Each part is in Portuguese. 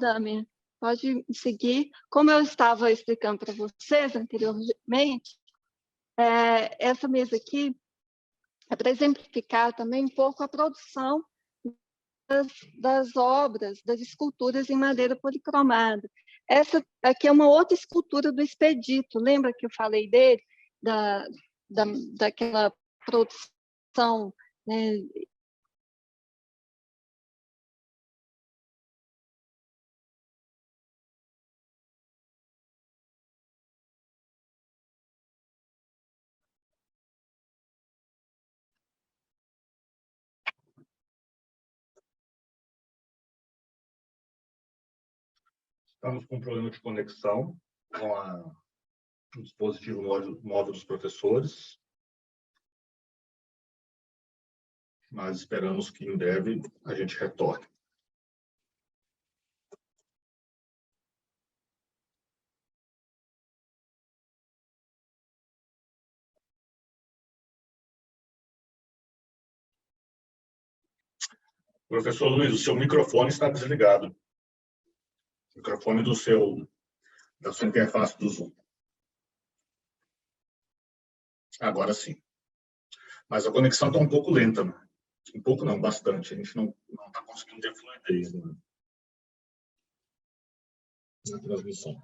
Dami, pode seguir. Como eu estava explicando para vocês anteriormente, essa mesa aqui é para exemplificar também um pouco a produção das obras, das esculturas em madeira policromada. Essa aqui é uma outra escultura do Expedito, lembra que eu falei dele? Daquela produção, né? Estamos com um problema de conexão com o dispositivo móvel dos professores, mas esperamos que em breve a gente retorne. Professor Luiz, o seu microfone está desligado. O microfone da sua interface do Zoom. Agora sim. Mas a conexão está um pouco lenta. Né? Um pouco não, bastante. A gente não está conseguindo ter fluidez, né? Na transmissão.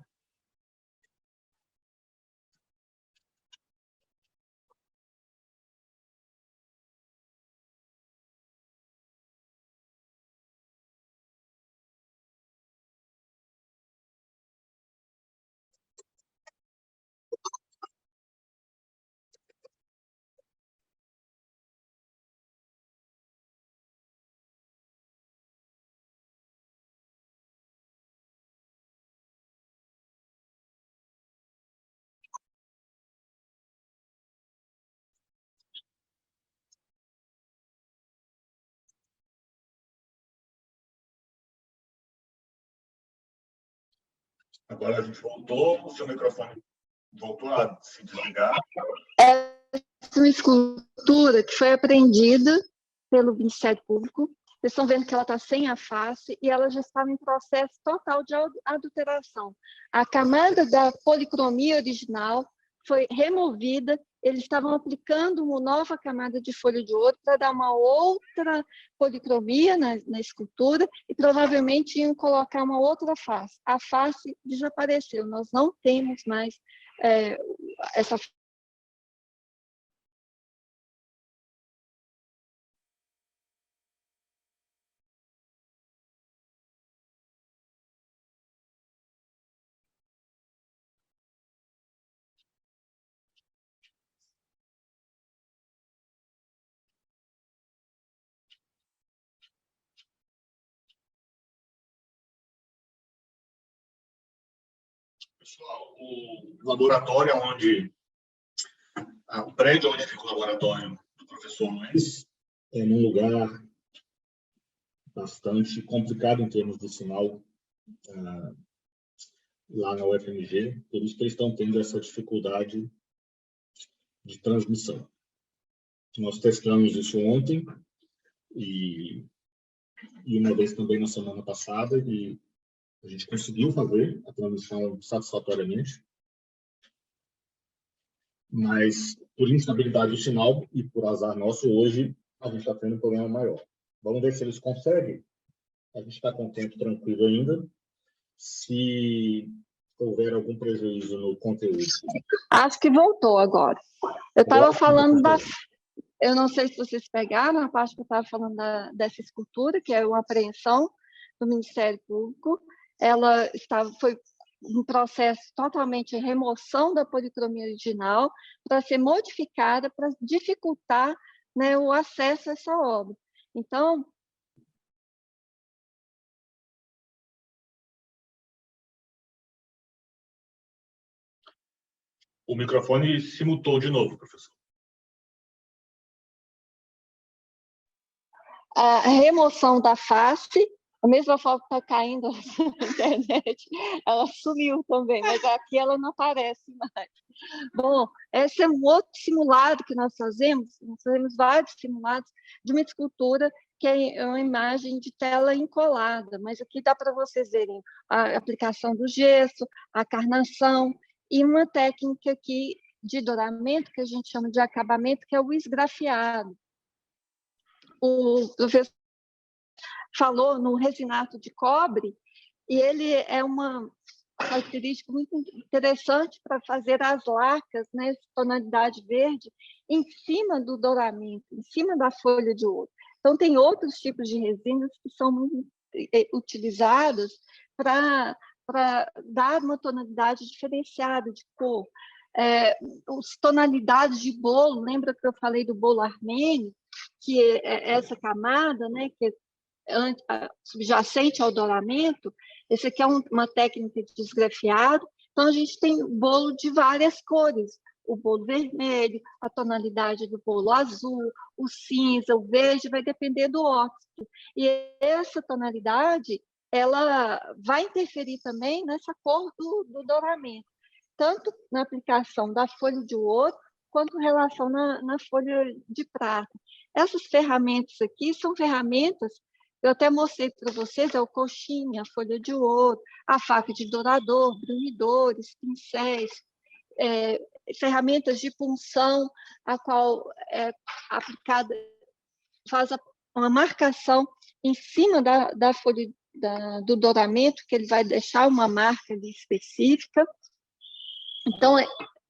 Agora a gente voltou, o seu microfone voltou a se desligar. Essa é uma escultura que foi apreendida pelo Ministério Público. Vocês estão vendo que ela está sem a face e ela já estava em processo total de adulteração. A camada da policromia original foi removida, eles estavam aplicando uma nova camada de folha de ouro para dar uma outra policromia na escultura e provavelmente iam colocar uma outra face. A face desapareceu, nós não temos mais essa. Pessoal, o laboratório o prédio onde fica o laboratório do professor Luiz é num lugar bastante complicado em termos de sinal lá na UFMG, por isso que eles estão tendo essa dificuldade de transmissão. Nós testamos isso ontem e uma vez também na semana passada e a gente conseguiu fazer a transmissão satisfatoriamente, mas por instabilidade do sinal e por azar nosso, hoje a gente está tendo um problema maior. Vamos ver se eles conseguem. A gente está com o tempo tranquilo ainda. Se houver algum prejuízo no conteúdo. Acho que voltou agora. Eu estava falando eu não sei se vocês pegaram a parte que eu estava falando dessa escultura, que é uma apreensão do Ministério Público. Ela foi um processo totalmente de remoção da policromia original para ser modificada, para dificultar, né, o acesso a essa obra. Então, o microfone se mutou de novo, professor. A remoção da face, a mesma forma que está caindo na internet, ela sumiu também, mas aqui ela não aparece mais. Bom, esse é um outro simulado que nós fazemos vários simulados de uma escultura que é uma imagem de tela encolada, mas aqui dá para vocês verem a aplicação do gesso, a carnação, e uma técnica aqui de douramento, que a gente chama de acabamento, que é o esgrafiado. O professor falou no resinato de cobre, e ele é uma característica muito interessante para fazer as lacas, né, tonalidade verde, em cima do douramento, em cima da folha de ouro. Então, tem outros tipos de resinas que são muito utilizadas para dar uma tonalidade diferenciada de cor. As tonalidades de bolo, lembra que eu falei do bolo armênio, que é essa camada, né, que é subjacente ao douramento. Esse aqui é uma técnica de esgrafiado. Então, a gente tem bolo de várias cores. O bolo vermelho, a tonalidade do bolo azul, o cinza, o verde, vai depender do óxido. E essa tonalidade, ela vai interferir também nessa cor do douramento, tanto na aplicação da folha de ouro, quanto em relação na folha de prata. Essas ferramentas aqui são ferramentas, eu até mostrei para vocês, é o coxinha, a folha de ouro, a faca de dourador, brunidores, pincéis, ferramentas de punção, a qual é aplicada, faz uma marcação em cima da folha do douramento, que ele vai deixar uma marca ali específica. Então,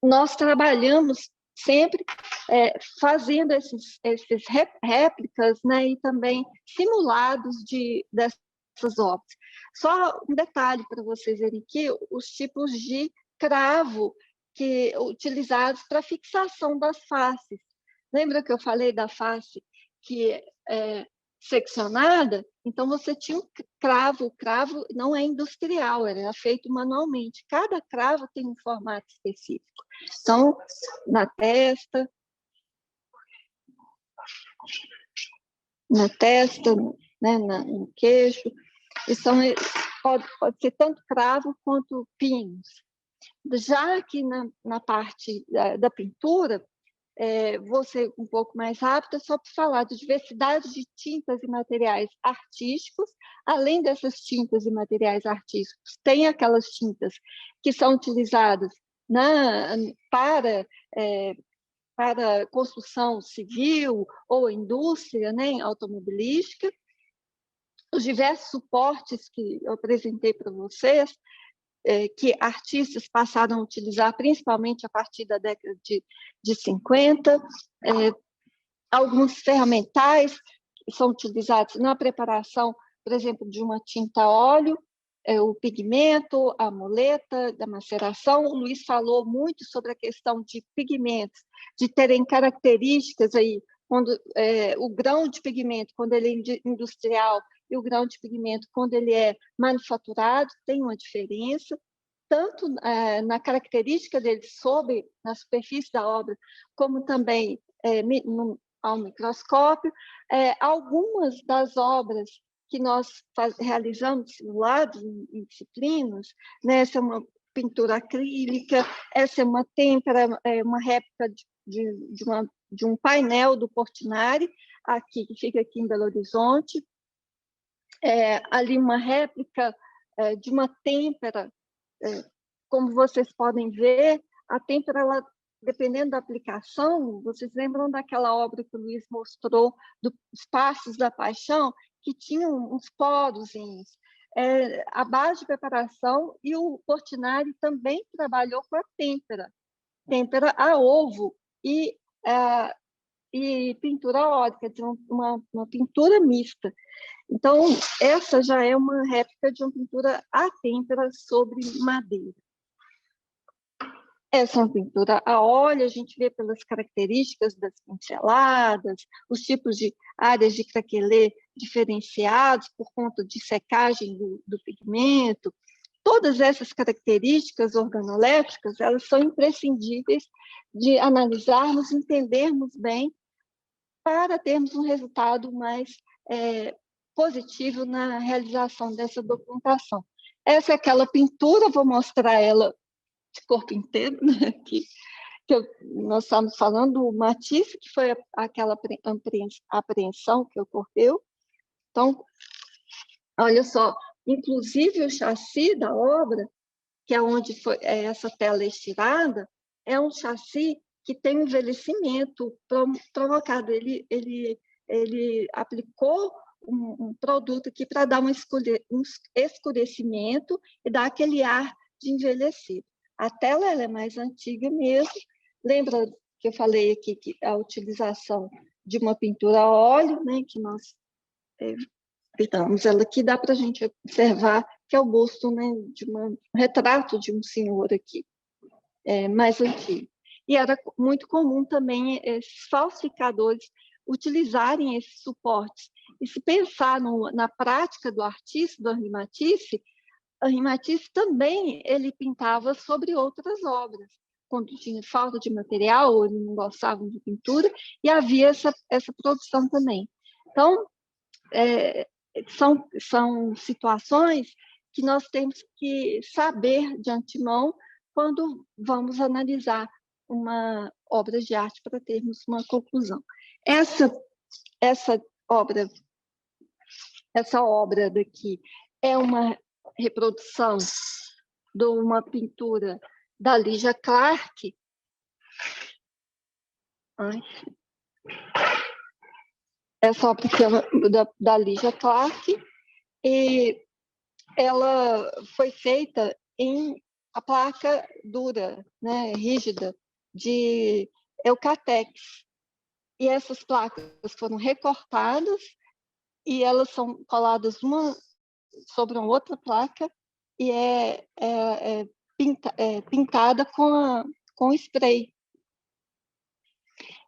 nós trabalhamos sempre fazendo esses réplicas, né, e também simulados dessas obras. Só um detalhe para vocês verem aqui, os tipos de cravo utilizados para fixação das faces. Lembra que eu falei da face que é seccionada? Então, você tinha um cravo. O cravo não é industrial, ele é feito manualmente. Cada cravo tem um formato específico. Então, na testa, né, no queixo. Pode ser tanto cravo quanto pinos. Já que na parte da pintura, vou ser um pouco mais rápida, só para falar da diversidade de tintas e materiais artísticos. Além dessas tintas e materiais artísticos, tem aquelas tintas que são utilizadas para construção civil ou indústria, né, automobilística. Os diversos suportes que eu apresentei para vocês, que artistas passaram a utilizar, principalmente a partir da década de 50, alguns ferramentais que são utilizados na preparação, por exemplo, de uma tinta a óleo, o pigmento, a moleta da maceração. O Luiz falou muito sobre a questão de pigmentos, de terem características aí, quando o grão de pigmento, quando ele é industrial, e o grão de pigmento, quando ele é manufaturado, tem uma diferença, tanto na característica dele na superfície da obra, como também ao microscópio. Algumas das obras que nós realizamos simulados em disciplinas, né? Essa é uma pintura acrílica, essa é uma têmpera, uma réplica de um painel do Portinari, que fica aqui em Belo Horizonte. Ali uma réplica de uma têmpera, como vocês podem ver, a têmpera, ela, dependendo da aplicação, vocês lembram daquela obra que o Luiz mostrou, dos Passos da Paixão, que tinham uns porozinhos. A base de preparação, e o Portinari também trabalhou com a têmpera a ovo e pintura a óleo, quer dizer, uma pintura mista. Então, essa já é uma réplica de uma pintura à têmpera sobre madeira. Essa é uma pintura a óleo, a gente vê pelas características das pinceladas, os tipos de áreas de craquelê diferenciados por conta de secagem do pigmento. Todas essas características organolépticas, elas são imprescindíveis de analisarmos, entendermos bem, para termos um resultado mais positivo na realização dessa documentação. Essa é aquela pintura, vou mostrar ela de corpo inteiro, né, nós estamos falando do Matisse, que foi aquela apreensão que ocorreu. Então, olha só, inclusive o chassi da obra, que é onde essa tela estirada, é um chassi que tem envelhecimento provocado. Ele aplicou um produto aqui para dar um escurecimento e dar aquele ar de envelhecido. A tela ela é mais antiga mesmo. Lembra que eu falei aqui que a utilização de uma pintura a óleo, né, que nós pintamos ela aqui, dá para a gente observar que é o busto, né, de um retrato de um senhor aqui, mais antigo. E era muito comum também esses falsificadores utilizarem esses suportes. E se pensar na prática do artista, do Henri Matisse também ele pintava sobre outras obras, quando tinha falta de material ou ele não gostava de pintura, e havia essa produção também. Então, são situações que nós temos que saber de antemão quando vamos analisar uma obra de arte para termos uma conclusão. Essa obra daqui é uma reprodução de uma pintura da Lygia Clark. Essa obra da Lygia Clark, e ela foi feita em a placa dura, né, rígida, de Eucatex. E essas placas foram recortadas e elas são coladas uma sobre uma outra placa e pintada com spray.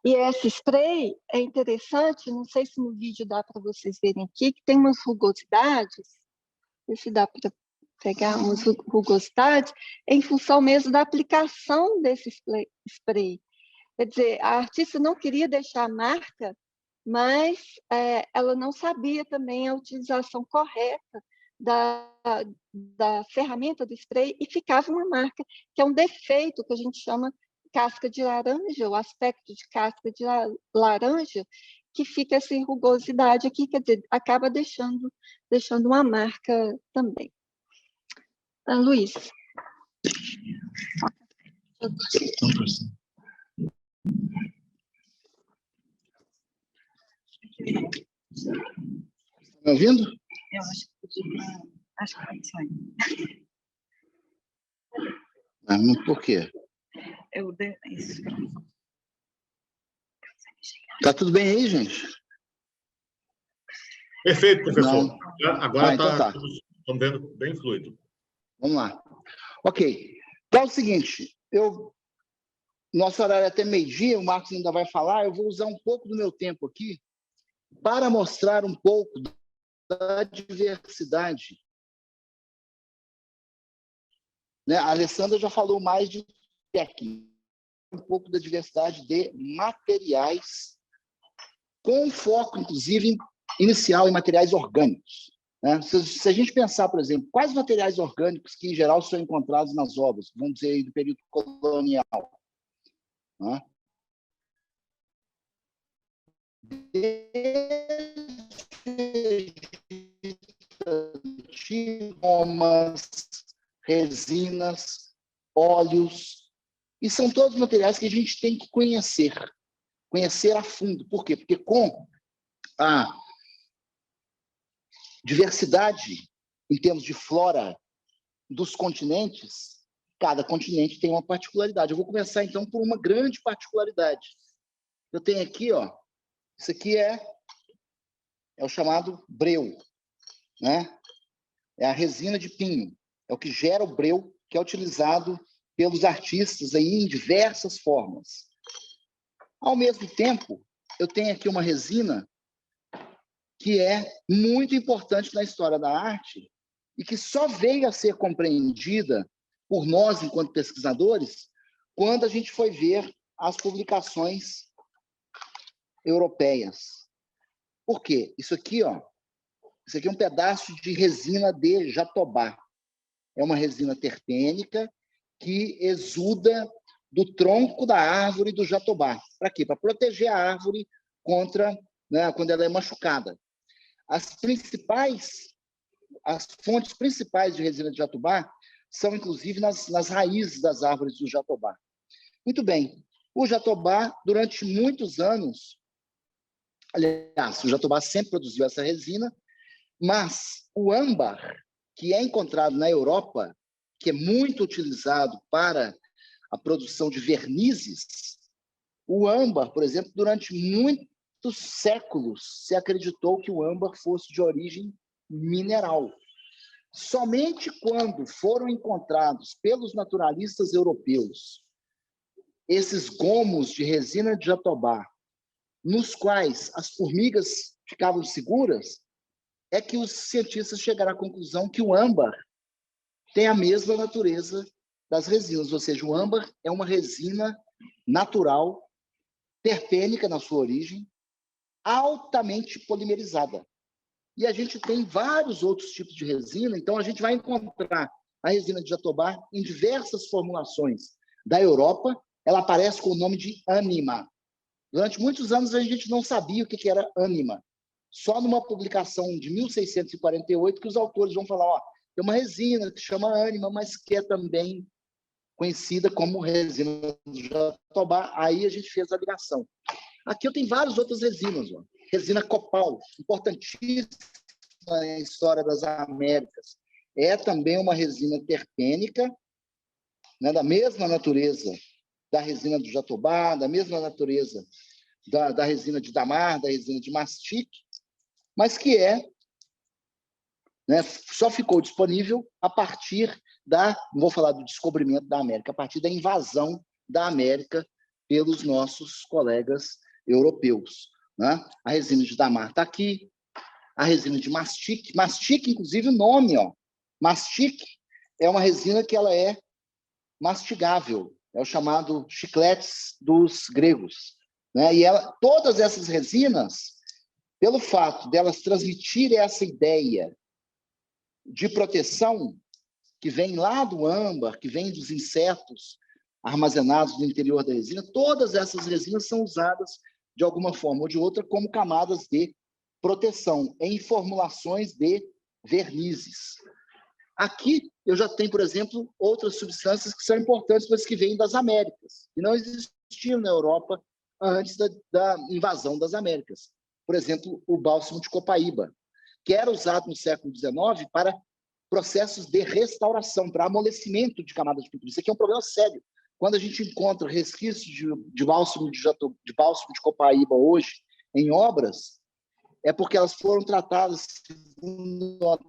E esse spray é interessante, não sei se no vídeo dá para vocês verem aqui, que tem umas rugosidades, não sei se dá para pegar umas rugosidades, em função mesmo da aplicação desse spray. Quer dizer, a artista não queria deixar marca, mas ela não sabia também a utilização correta da ferramenta do spray e ficava uma marca, que é um defeito que a gente chama casca de laranja, o aspecto de casca de laranja, que fica essa rugosidade aqui, quer dizer, acaba deixando uma marca também. Luiz. Está me ouvindo? Eu acho que podia. Acho que pode sair. Mas por quê? Eu dei isso. Tá tudo bem aí, gente? Perfeito, professor. Não. Agora então tá. Estamos vendo bem fluido. Vamos lá. Ok. Então é o seguinte, nosso horário é até meio-dia, o Marcos ainda vai falar, eu vou usar um pouco do meu tempo aqui para mostrar um pouco da diversidade. Né? A Alessandra já falou mais de técnica, um pouco da diversidade de materiais, com foco, inclusive, inicial em materiais orgânicos. Né? Se a gente pensar, por exemplo, quais materiais orgânicos que, em geral, são encontrados nas obras, vamos dizer, aí, do período colonial, né? Gomas, resinas, óleos, e são todos materiais que a gente tem que conhecer a fundo. Por quê? Porque com a diversidade em termos de flora dos continentes, cada continente tem uma particularidade. Eu vou começar, então, por uma grande particularidade. Eu tenho aqui, ó, isso aqui é o chamado breu, né? É a resina de pinho, é o que gera o breu, que é utilizado pelos artistas aí em diversas formas. Ao mesmo tempo, eu tenho aqui uma resina que é muito importante na história da arte e que só veio a ser compreendida por nós, enquanto pesquisadores, quando a gente foi ver as publicações europeias. Por quê? Isso aqui é um pedaço de resina de jatobá. É uma resina terpênica que exuda do tronco da árvore do jatobá. Para quê? Para proteger a árvore contra, né, quando ela é machucada. As fontes principais de resina de jatobá são, inclusive, nas raízes das árvores do jatobá. Muito bem. O jatobá, durante muitos anos, aliás, o jatobá sempre produziu essa resina, mas o âmbar, que é encontrado na Europa, que é muito utilizado para a produção de vernizes, o âmbar, por exemplo, durante muitos séculos se acreditou que o âmbar fosse de origem mineral. Somente quando foram encontrados pelos naturalistas europeus esses gomos de resina de jatobá, nos quais as formigas ficavam seguras, é que os cientistas chegaram à conclusão que o âmbar tem a mesma natureza das resinas, ou seja, o âmbar é uma resina natural, terpênica na sua origem, altamente polimerizada. E a gente tem vários outros tipos de resina, então a gente vai encontrar a resina de jatobá em diversas formulações da Europa. Ela aparece com o nome de ânima. Durante muitos anos a gente não sabia o que era ânima. Só numa publicação de 1648 que os autores vão falar, ó, tem uma resina que chama ânima, mas que é também conhecida como resina de jatobá. Aí a gente fez a ligação. Aqui eu tenho várias outras resinas, ó. Resina copal, importantíssima na história das Américas. É também uma resina terpênica, né, da mesma natureza da resina do jatobá, da mesma natureza da resina de damar, da resina de mastique, mas que só ficou disponível a partir não vou falar do descobrimento da América, a partir da invasão da América pelos nossos colegas europeus. Né? A resina de damar está aqui, a resina de mastique, inclusive o nome, ó, mastique é uma resina que ela é mastigável, é o chamado chicletes dos gregos. Né? E todas essas resinas, pelo fato delas transmitirem essa ideia de proteção que vem lá do âmbar, que vem dos insetos armazenados no interior da resina, todas essas resinas são usadas de alguma forma ou de outra como camadas de proteção em formulações de vernizes. Aqui eu já tenho, por exemplo, outras substâncias que são importantes, mas que vêm das Américas, que não existiam na Europa antes da invasão das Américas. Por exemplo, o bálsamo de Copaíba, que era usado no século XIX para processos de restauração, para amolecimento de camadas de pintura. Isso aqui é um problema sério. Quando a gente encontra resquícios de bálsamo de Copaíba hoje em obras, é porque elas foram tratadas segundo uma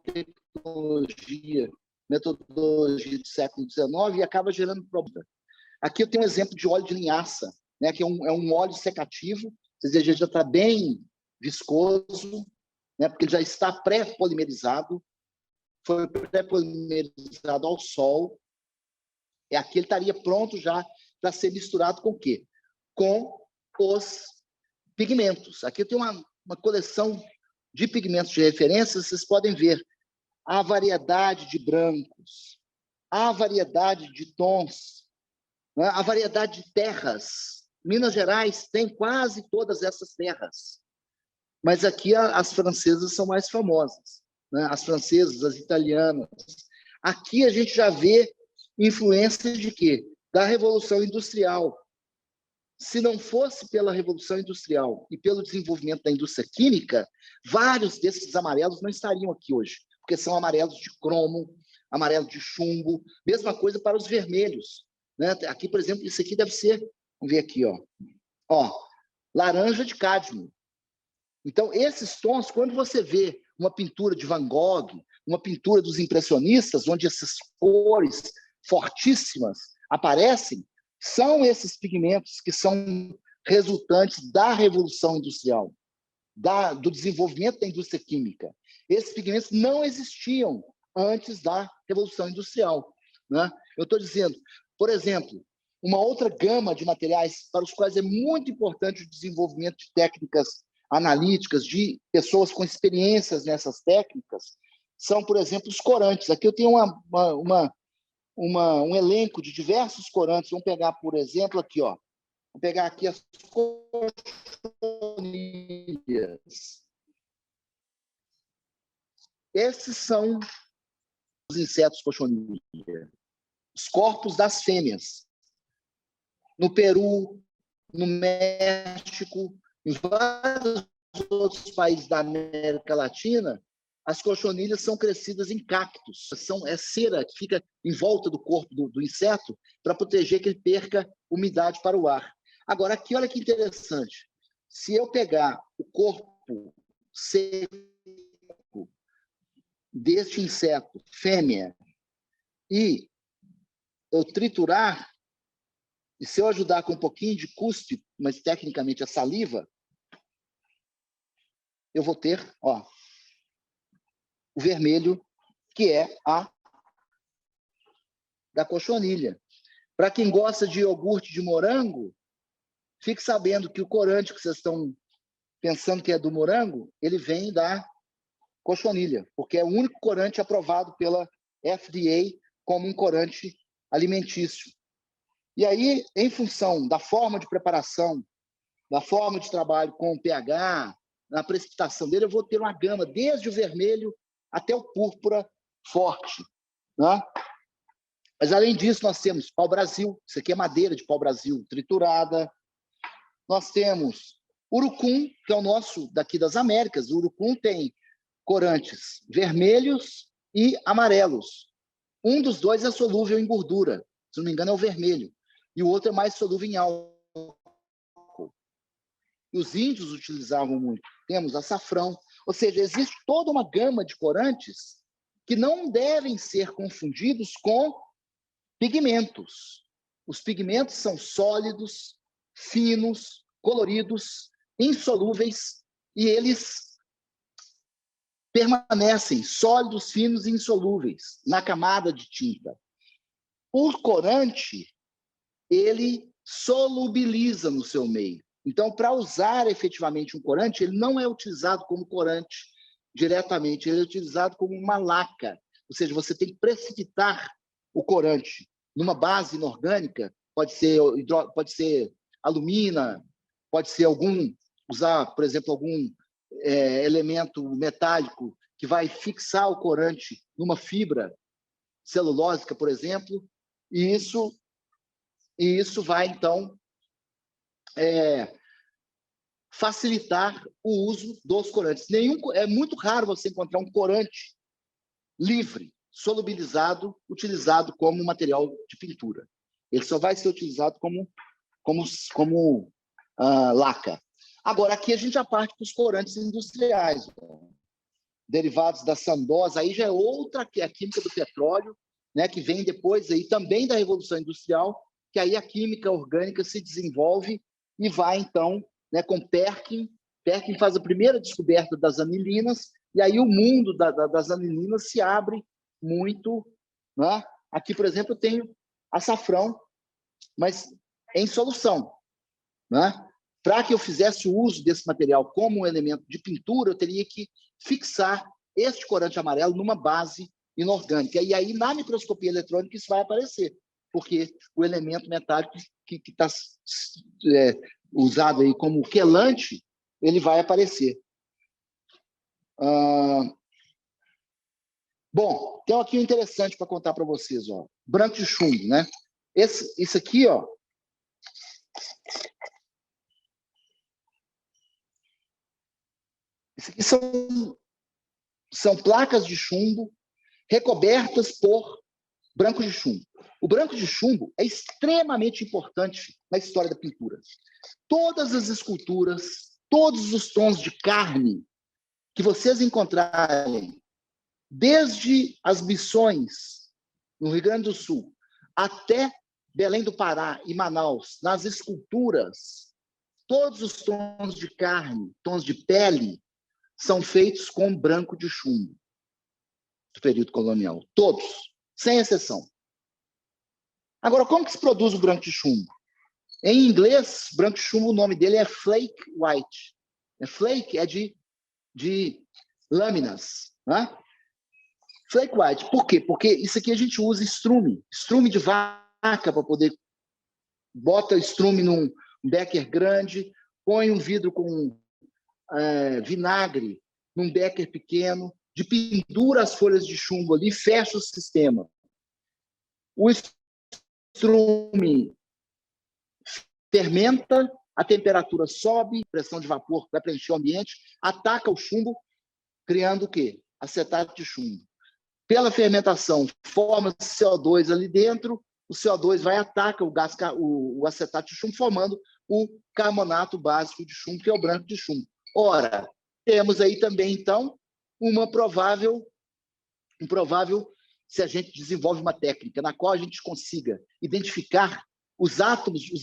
metodologia do século XIX e acaba gerando problema. Aqui eu tenho um exemplo de óleo de linhaça, né, que é um óleo secativo, ele já está bem viscoso, né, porque ele já está pré-polimerizado, foi pré-polimerizado ao sol, e aqui ele estaria pronto já para ser misturado com o quê? Com os pigmentos. Aqui eu tenho uma coleção de pigmentos de referência, vocês podem ver a variedade de brancos, a variedade de tons, né? A variedade de terras. Minas Gerais tem quase todas essas terras, mas aqui as francesas são mais famosas, né? As francesas, as italianas. Aqui a gente já vê influência de quê? Da Revolução Industrial. Se não fosse pela Revolução Industrial e pelo desenvolvimento da indústria química, vários desses amarelos não estariam aqui hoje, porque são amarelos de cromo, amarelo de chumbo, mesma coisa para os vermelhos. Né? Aqui, por exemplo, isso aqui deve ser, vamos ver aqui, ó, laranja de cádmio. Então, esses tons, quando você vê uma pintura de Van Gogh, uma pintura dos impressionistas, onde essas cores fortíssimas aparecem, são esses pigmentos que são resultantes da Revolução Industrial, do desenvolvimento da indústria química. Esses pigmentos não existiam antes da Revolução Industrial. Né? Eu estou dizendo, por exemplo, uma outra gama de materiais para os quais é muito importante o desenvolvimento de técnicas analíticas, de pessoas com experiências nessas técnicas, são, por exemplo, os corantes. Aqui eu tenho um elenco de diversos corantes. Vamos pegar, por exemplo, aqui, ó. Vamos pegar aqui as cochonilhas. Esses são os insetos cochonilha, os corpos das fêmeas. No Peru, no México, em vários outros países da América Latina, as cochonilhas são crescidas em cactos. É cera que fica em volta do corpo do inseto para proteger que ele perca umidade para o ar. Agora, aqui, olha que interessante. Se eu pegar o corpo seco deste inseto, fêmea, e eu triturar, e se eu ajudar com um pouquinho de cuspe, mas tecnicamente a saliva, eu vou ter, ó, o vermelho, que é a da cochonilha. Para quem gosta de iogurte de morango, fique sabendo que o corante que vocês estão pensando que é do morango, ele vem da cochonilha, porque é o único corante aprovado pela FDA como um corante alimentício. E aí, em função da forma de preparação, da forma de trabalho com o pH, na precipitação dele, eu vou ter uma gama desde o vermelho até o púrpura forte, né? Mas, além disso, nós temos pau-brasil. Isso aqui é madeira de pau-brasil triturada. Nós temos urucum, que é o nosso daqui das Américas. O urucum tem corantes vermelhos e amarelos. Um dos dois é solúvel em gordura. Se não me engano, é o vermelho. E o outro é mais solúvel em álcool. E os índios utilizavam muito. Temos açafrão. Ou seja, existe toda uma gama de corantes que não devem ser confundidos com pigmentos. Os pigmentos são sólidos, finos, coloridos, insolúveis, e eles permanecem sólidos, finos e insolúveis na camada de tinta. O corante, ele solubiliza no seu meio. Então, para usar efetivamente um corante, ele não é utilizado como corante diretamente, ele é utilizado como uma laca. Ou seja, você tem que precipitar o corante numa base inorgânica, pode ser alumina, pode ser usar, por exemplo, algum elemento metálico que vai fixar o corante numa fibra celulósica, por exemplo, e isso vai, então, facilitar o uso dos corantes. É muito raro você encontrar um corante livre, solubilizado, utilizado como material de pintura. Ele só vai ser utilizado como laca. Agora, aqui a gente já parte para os corantes industriais, derivados da sandosa, aí já é outra, que é a química do petróleo, né, que vem depois aí também da Revolução Industrial, que aí a química orgânica se desenvolve e vai, então, né, com Perkin. Perkin faz a primeira descoberta das anilinas, e aí o mundo das anilinas se abre muito, né? Aqui, por exemplo, eu tenho açafrão, mas em solução, né? Para que eu fizesse o uso desse material como um elemento de pintura, eu teria que fixar este corante amarelo numa base inorgânica. E aí, na microscopia eletrônica, isso vai aparecer, porque o elemento metálico que está usado aí como quelante, ele vai aparecer. Bom, tem aqui um interessante para contar para vocês, ó. Branco de chumbo, né? Isso aqui, ó. Isso aqui são placas de chumbo recobertas por branco de chumbo. O branco de chumbo é extremamente importante na história da pintura. Todas as esculturas, todos os tons de carne que vocês encontrarem, desde as missões no Rio Grande do Sul até Belém do Pará e Manaus, nas esculturas, todos os tons de carne, tons de pele, são feitos com branco de chumbo do período colonial. Todos, sem exceção. Agora, como que se produz o branco de chumbo? Em inglês, branco de chumbo, o nome dele é flake white. Flake é de lâminas, né? Flake white. Por quê? Porque isso aqui a gente usa estrume de vaca, para poder bota estrume num becker grande, põe um vidro com vinagre num becker pequeno, de pendura as folhas de chumbo ali, fecha o sistema. O estrume fermenta, a temperatura sobe, pressão de vapor vai preencher o ambiente, ataca o chumbo, criando o quê? Acetato de chumbo. Pela fermentação, forma CO2 ali dentro, o CO2 vai atacar o acetato de chumbo, formando o carbonato básico de chumbo, que é o branco de chumbo. Ora, temos aí também, então, um provável, se a gente desenvolve uma técnica na qual a gente consiga identificar os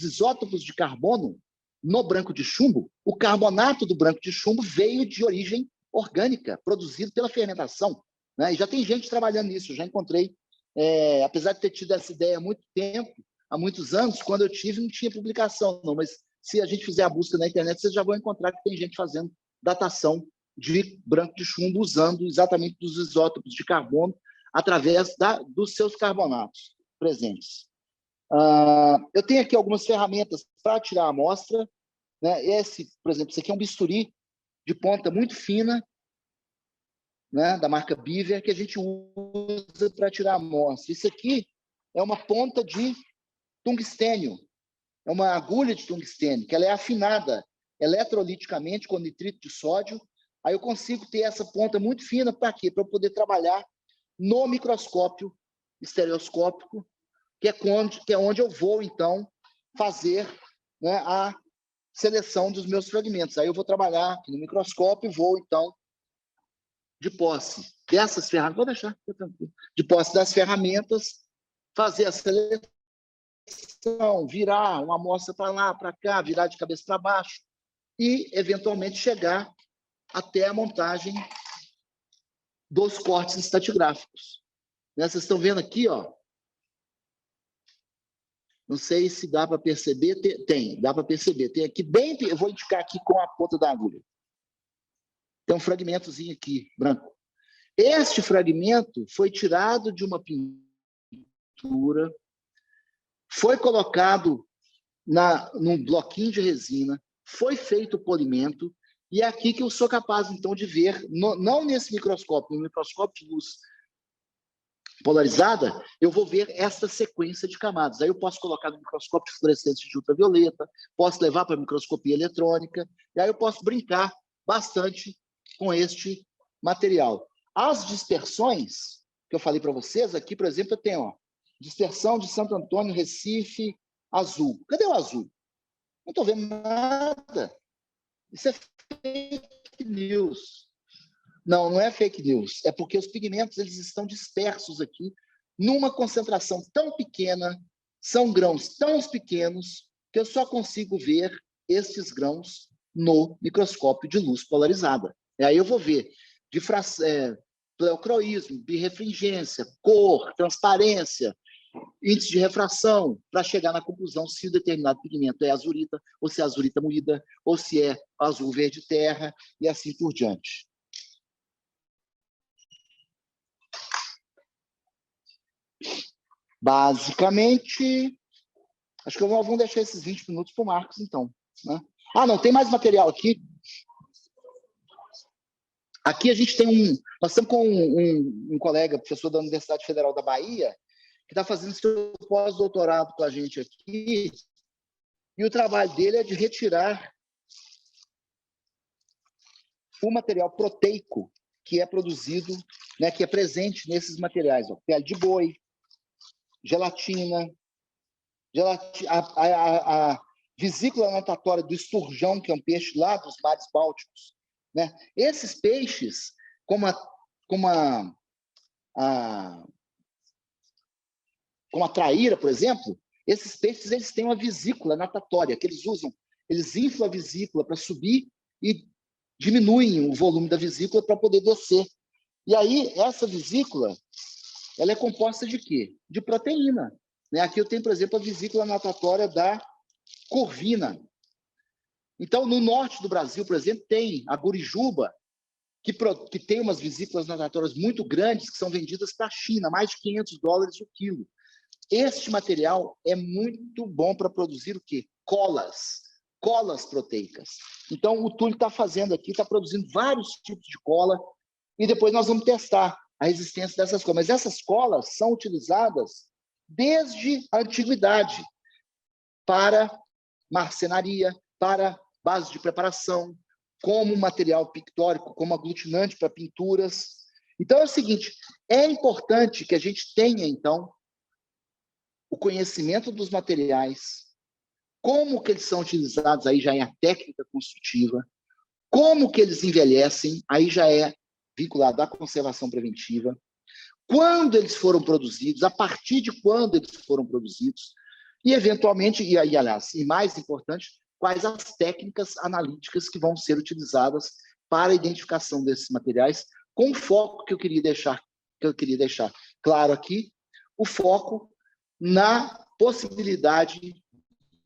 isótopos de carbono no branco de chumbo, o carbonato do branco de chumbo veio de origem orgânica, produzido pela fermentação, né? E já tem gente trabalhando nisso, já encontrei, apesar de ter tido essa ideia há muito tempo, há muitos anos, quando eu tive não tinha publicação, não, mas se a gente fizer a busca na internet, vocês já vão encontrar que tem gente fazendo datação de branco de chumbo usando exatamente dos isótopos de carbono através dos seus carbonatos presentes. Eu tenho aqui algumas ferramentas para tirar a amostra, né? Por exemplo, esse aqui é um bisturi de ponta muito fina, né, da marca Beaver, que a gente usa para tirar a amostra. Isso aqui é uma ponta de tungstênio, é uma agulha de tungstênio, que ela é afinada eletroliticamente com nitrito de sódio. Aí eu consigo ter essa ponta muito fina para quê? Para eu poder trabalhar no microscópio estereoscópico, que é onde eu vou, então, fazer, né, a seleção dos meus fragmentos. Aí eu vou trabalhar aqui no microscópio e vou, então, de posse dessas ferramentas, vou deixar, de posse das ferramentas, fazer a seleção, virar uma amostra para lá, para cá, virar de cabeça para baixo e, eventualmente, chegar até a montagem dos cortes estratigráficos. Né? Vocês estão vendo aqui, ó. Não sei se dá para perceber. Dá para perceber. Tem aqui bem, eu vou indicar aqui com a ponta da agulha. Tem um fragmentozinho aqui, branco. Este fragmento foi tirado de uma pintura, foi colocado num bloquinho de resina, foi feito o polimento, e é aqui que eu sou capaz, então, de ver, não nesse microscópio, no microscópio de luz polarizada, eu vou ver essa sequência de camadas. Aí eu posso colocar no microscópio de fluorescência de ultravioleta, posso levar para a microscopia eletrônica, e aí eu posso brincar bastante com este material. As dispersões que eu falei para vocês, aqui, por exemplo, eu tenho, ó, dispersão de Santo Antônio, Recife, azul. Cadê o azul? Não estou vendo nada. Isso é fake news. Não, não é fake news. É porque os pigmentos eles estão dispersos aqui numa concentração tão pequena, são grãos tão pequenos, que eu só consigo ver esses grãos no microscópio de luz polarizada. E aí eu vou ver pleocroísmo, birrefringência, cor, transparência, índice de refração, para chegar na conclusão se o determinado pigmento é azurita, ou se é azurita moída, ou se é azul verde terra, e assim por diante. Basicamente, acho que vamos deixar esses 20 minutos para o Marcos, então. Né? Não, tem mais material aqui. Aqui a gente tem nós estamos com um colega, professor da Universidade Federal da Bahia, que está fazendo seu pós-doutorado com a gente aqui, e o trabalho dele é de retirar o material proteico que é produzido, né, que é presente nesses materiais, ó, pele de boi, gelatina, a vesícula natatória do esturjão, que é um peixe lá dos mares bálticos, né? Esses peixes, como a traíra, por exemplo, esses peixes eles têm uma vesícula natatória que eles usam, eles inflam a vesícula para subir e diminuem o volume da vesícula para poder descer. E aí, essa vesícula, ela é composta de quê? De proteína. Né? Aqui eu tenho, por exemplo, a vesícula natatória da corvina. Então, no norte do Brasil, por exemplo, tem a gurijuba, que tem umas vesículas natatórias muito grandes, que são vendidas para a China, mais de $500 o quilo. Este material é muito bom para produzir o quê? Colas proteicas. Então, o Túlio está fazendo aqui, está produzindo vários tipos de cola, e depois nós vamos testar a resistência dessas colas. Mas essas colas são utilizadas desde a antiguidade para marcenaria, para base de preparação, como material pictórico, como aglutinante para pinturas. Então é o seguinte, é importante que a gente tenha, então, o conhecimento dos materiais, como que eles são utilizados, aí já é a técnica construtiva, como que eles envelhecem, aí já é vinculado à conservação preventiva, quando eles foram produzidos, a partir de quando eles foram produzidos, e eventualmente, e aí, aliás, e mais importante, quais as técnicas analíticas que vão ser utilizadas para a identificação desses materiais, com o foco que eu queria deixar claro aqui, o foco na possibilidade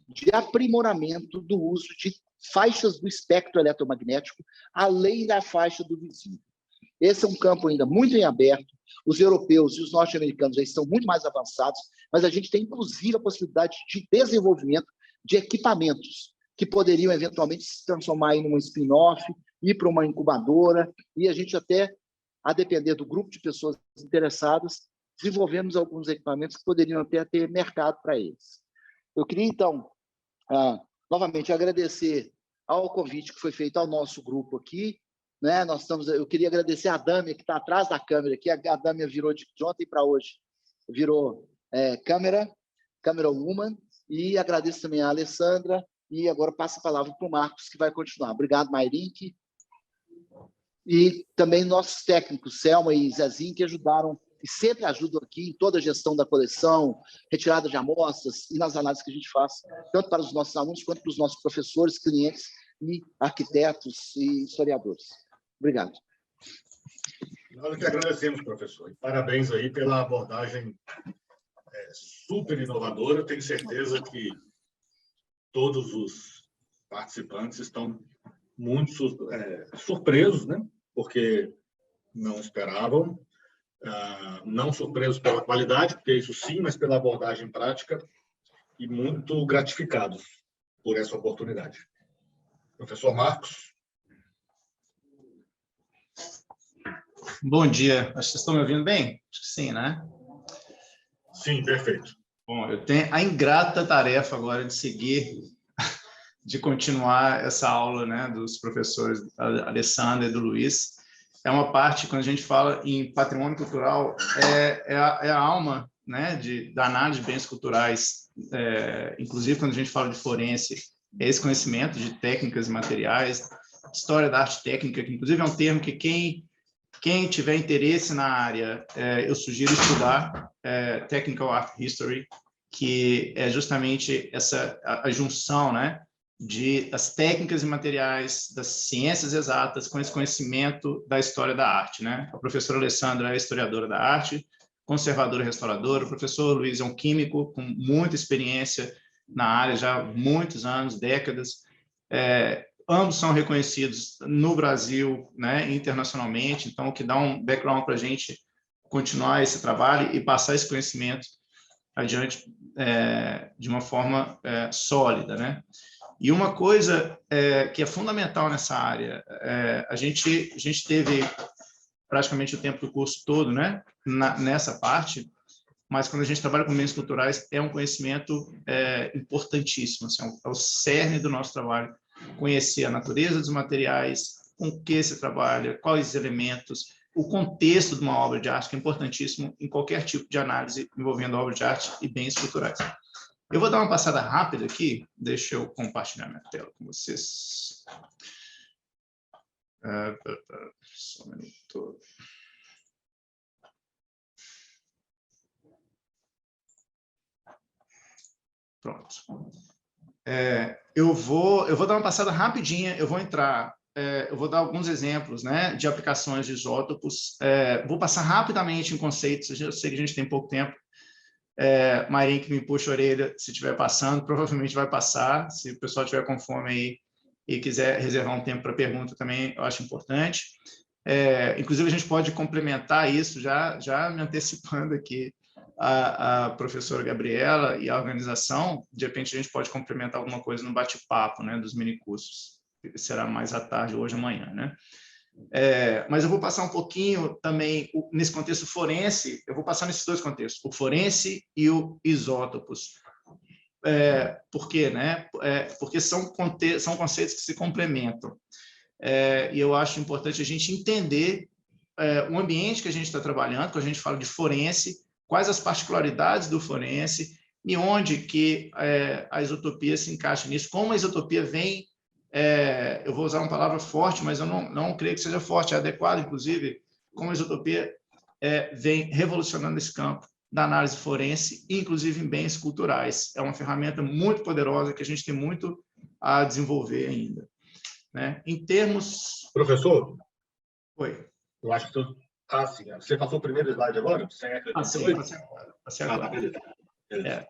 de aprimoramento do uso de faixas do espectro eletromagnético, além da faixa do visível. Esse é um campo ainda muito em aberto. Os europeus e os norte-americanos já estão muito mais avançados, mas a gente tem, inclusive, a possibilidade de desenvolvimento de equipamentos que poderiam, eventualmente, se transformar em uma spin-off, ir para uma incubadora, e a gente até, a depender do grupo de pessoas interessadas, desenvolvemos alguns equipamentos que poderiam até ter mercado para eles. Eu queria, então, novamente, agradecer ao convite que foi feito ao nosso grupo aqui, né? Eu queria agradecer a Dâmia, que está atrás da câmera aqui. A Dâmia virou de ontem para hoje, virou câmera woman, e agradeço também a Alessandra, e agora passo a palavra para o Marcos, que vai continuar. Obrigado, Mairink, e também nossos técnicos, Selma e Zezinho, que ajudaram e sempre ajudam aqui em toda a gestão da coleção, retirada de amostras e nas análises que a gente faz, tanto para os nossos alunos quanto para os nossos professores, clientes e arquitetos e historiadores. Obrigado. Nós que agradecemos, professor. E parabéns aí pela abordagem super inovadora. Tenho certeza que todos os participantes estão muito surpresos, né? Porque não esperavam. Não surpresos pela qualidade, porque isso sim, mas pela abordagem prática, e muito gratificados por essa oportunidade. Professor Marcos. Bom dia. Acho que vocês estão me ouvindo bem? Acho que sim, né? Sim, perfeito. Bom, eu tenho a ingrata tarefa agora de seguir, de continuar essa aula, né, dos professores da Alessandra e do Luiz. É uma parte, quando a gente fala em patrimônio cultural, é a alma, né, da análise de bens culturais. Inclusive, quando a gente fala de forense, é esse conhecimento de técnicas e materiais, história da arte técnica, que inclusive é um termo que quem tiver interesse na área, eu sugiro estudar Technical Art History, que é justamente a junção, né, das técnicas e materiais, das ciências exatas, com esse conhecimento da história da arte, né? A professora Alessandra é historiadora da arte, conservadora e restauradora, o professor Luiz é um químico com muita experiência na área, já há muitos anos, décadas. Ambos são reconhecidos no Brasil, né, internacionalmente, então o que dá um background para a gente continuar esse trabalho e passar esse conhecimento adiante de uma forma sólida, né? E uma coisa que é fundamental nessa área, a gente teve praticamente o tempo do curso todo, né, nessa parte, mas quando a gente trabalha com bens culturais, é um conhecimento importantíssimo, assim, é o cerne do nosso trabalho, conhecer a natureza dos materiais, com que se trabalha, quais elementos, o contexto de uma obra de arte, que é importantíssimo em qualquer tipo de análise envolvendo obra de arte e bens culturais. Eu vou dar uma passada rápida aqui, deixa eu compartilhar minha tela com vocês. Só um minuto. Pronto. Eu vou dar uma passada rapidinha, eu vou dar alguns exemplos, né, de aplicações de isótopos. Vou passar rapidamente em conceitos, eu sei que a gente tem pouco tempo. Marinho, que me puxa a orelha, se estiver passando, provavelmente vai passar. Se o pessoal estiver com fome aí e quiser reservar um tempo para pergunta também, eu acho importante. Inclusive, a gente pode complementar isso, já me antecipando aqui, a professora Gabriela e a organização. De repente, a gente pode complementar alguma coisa no bate-papo, né, dos minicursos. Será mais à tarde, hoje, amanhã, né? Mas eu vou passar um pouquinho também nesse contexto forense, eu vou passar nesses dois contextos, o forense e o isótopos. Por quê? Né? Porque são conceitos que se complementam. E eu acho importante a gente entender o ambiente que a gente está trabalhando, quando a gente fala de forense, quais as particularidades do forense e onde que a isotopia se encaixa nisso, como a isotopia vem, eu vou usar uma palavra forte, mas eu não creio que seja forte, é adequado, inclusive, como a isotopia vem revolucionando esse campo da análise forense, inclusive em bens culturais. É uma ferramenta muito poderosa que a gente tem muito a desenvolver ainda. Né? Em termos... Professor? Oi. Eu acho que sim. Você passou o primeiro slide agora? Sim, passei agora. Beleza.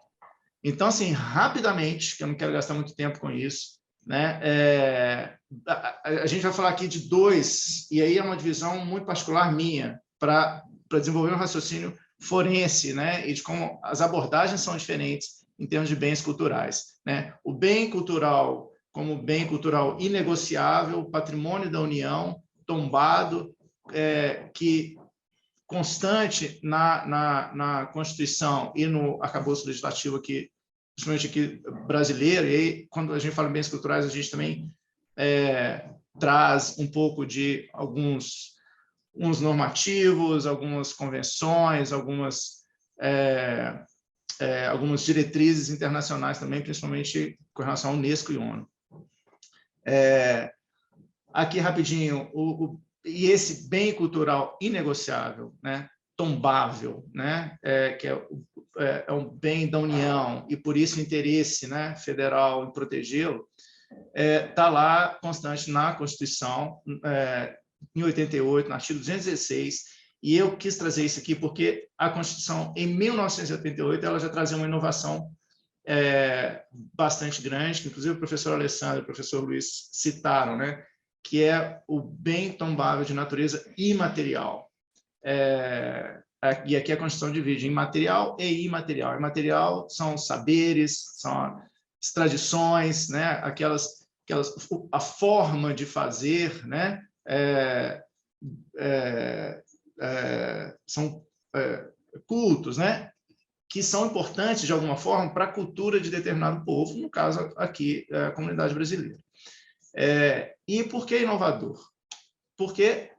Então, assim, rapidamente, que eu não quero gastar muito tempo com isso, né? A gente vai falar aqui de dois, e aí é uma divisão muito particular minha, para desenvolver um raciocínio forense, né? E de como as abordagens são diferentes em termos de bens culturais. Né? O bem cultural como bem cultural inegociável, patrimônio da União, tombado, que constante na Constituição e no arcabouço legislativo aqui, principalmente aqui brasileiro, e aí, quando a gente fala em bens culturais, a gente também traz um pouco de uns normativos, algumas convenções, algumas diretrizes internacionais também, principalmente com relação à Unesco e ONU. Aqui, rapidinho, e esse bem cultural inegociável, né, tombável, né, que é um bem da União, e por isso o interesse, né, federal em protegê-lo, está lá constante na Constituição, em 88, no artigo 216, e eu quis trazer isso aqui porque a Constituição, em 1988, ela já trazia uma inovação bastante grande, que inclusive o professor Alessandro e o professor Luiz citaram, né, que é o bem tombável de natureza imaterial. E aqui a Constituição divide em material e imaterial. Imaterial são os saberes, são as tradições, né, a forma de fazer, né, são cultos, né, que são importantes, de alguma forma, para a cultura de determinado povo, no caso aqui, a comunidade brasileira. E por que inovador? Porque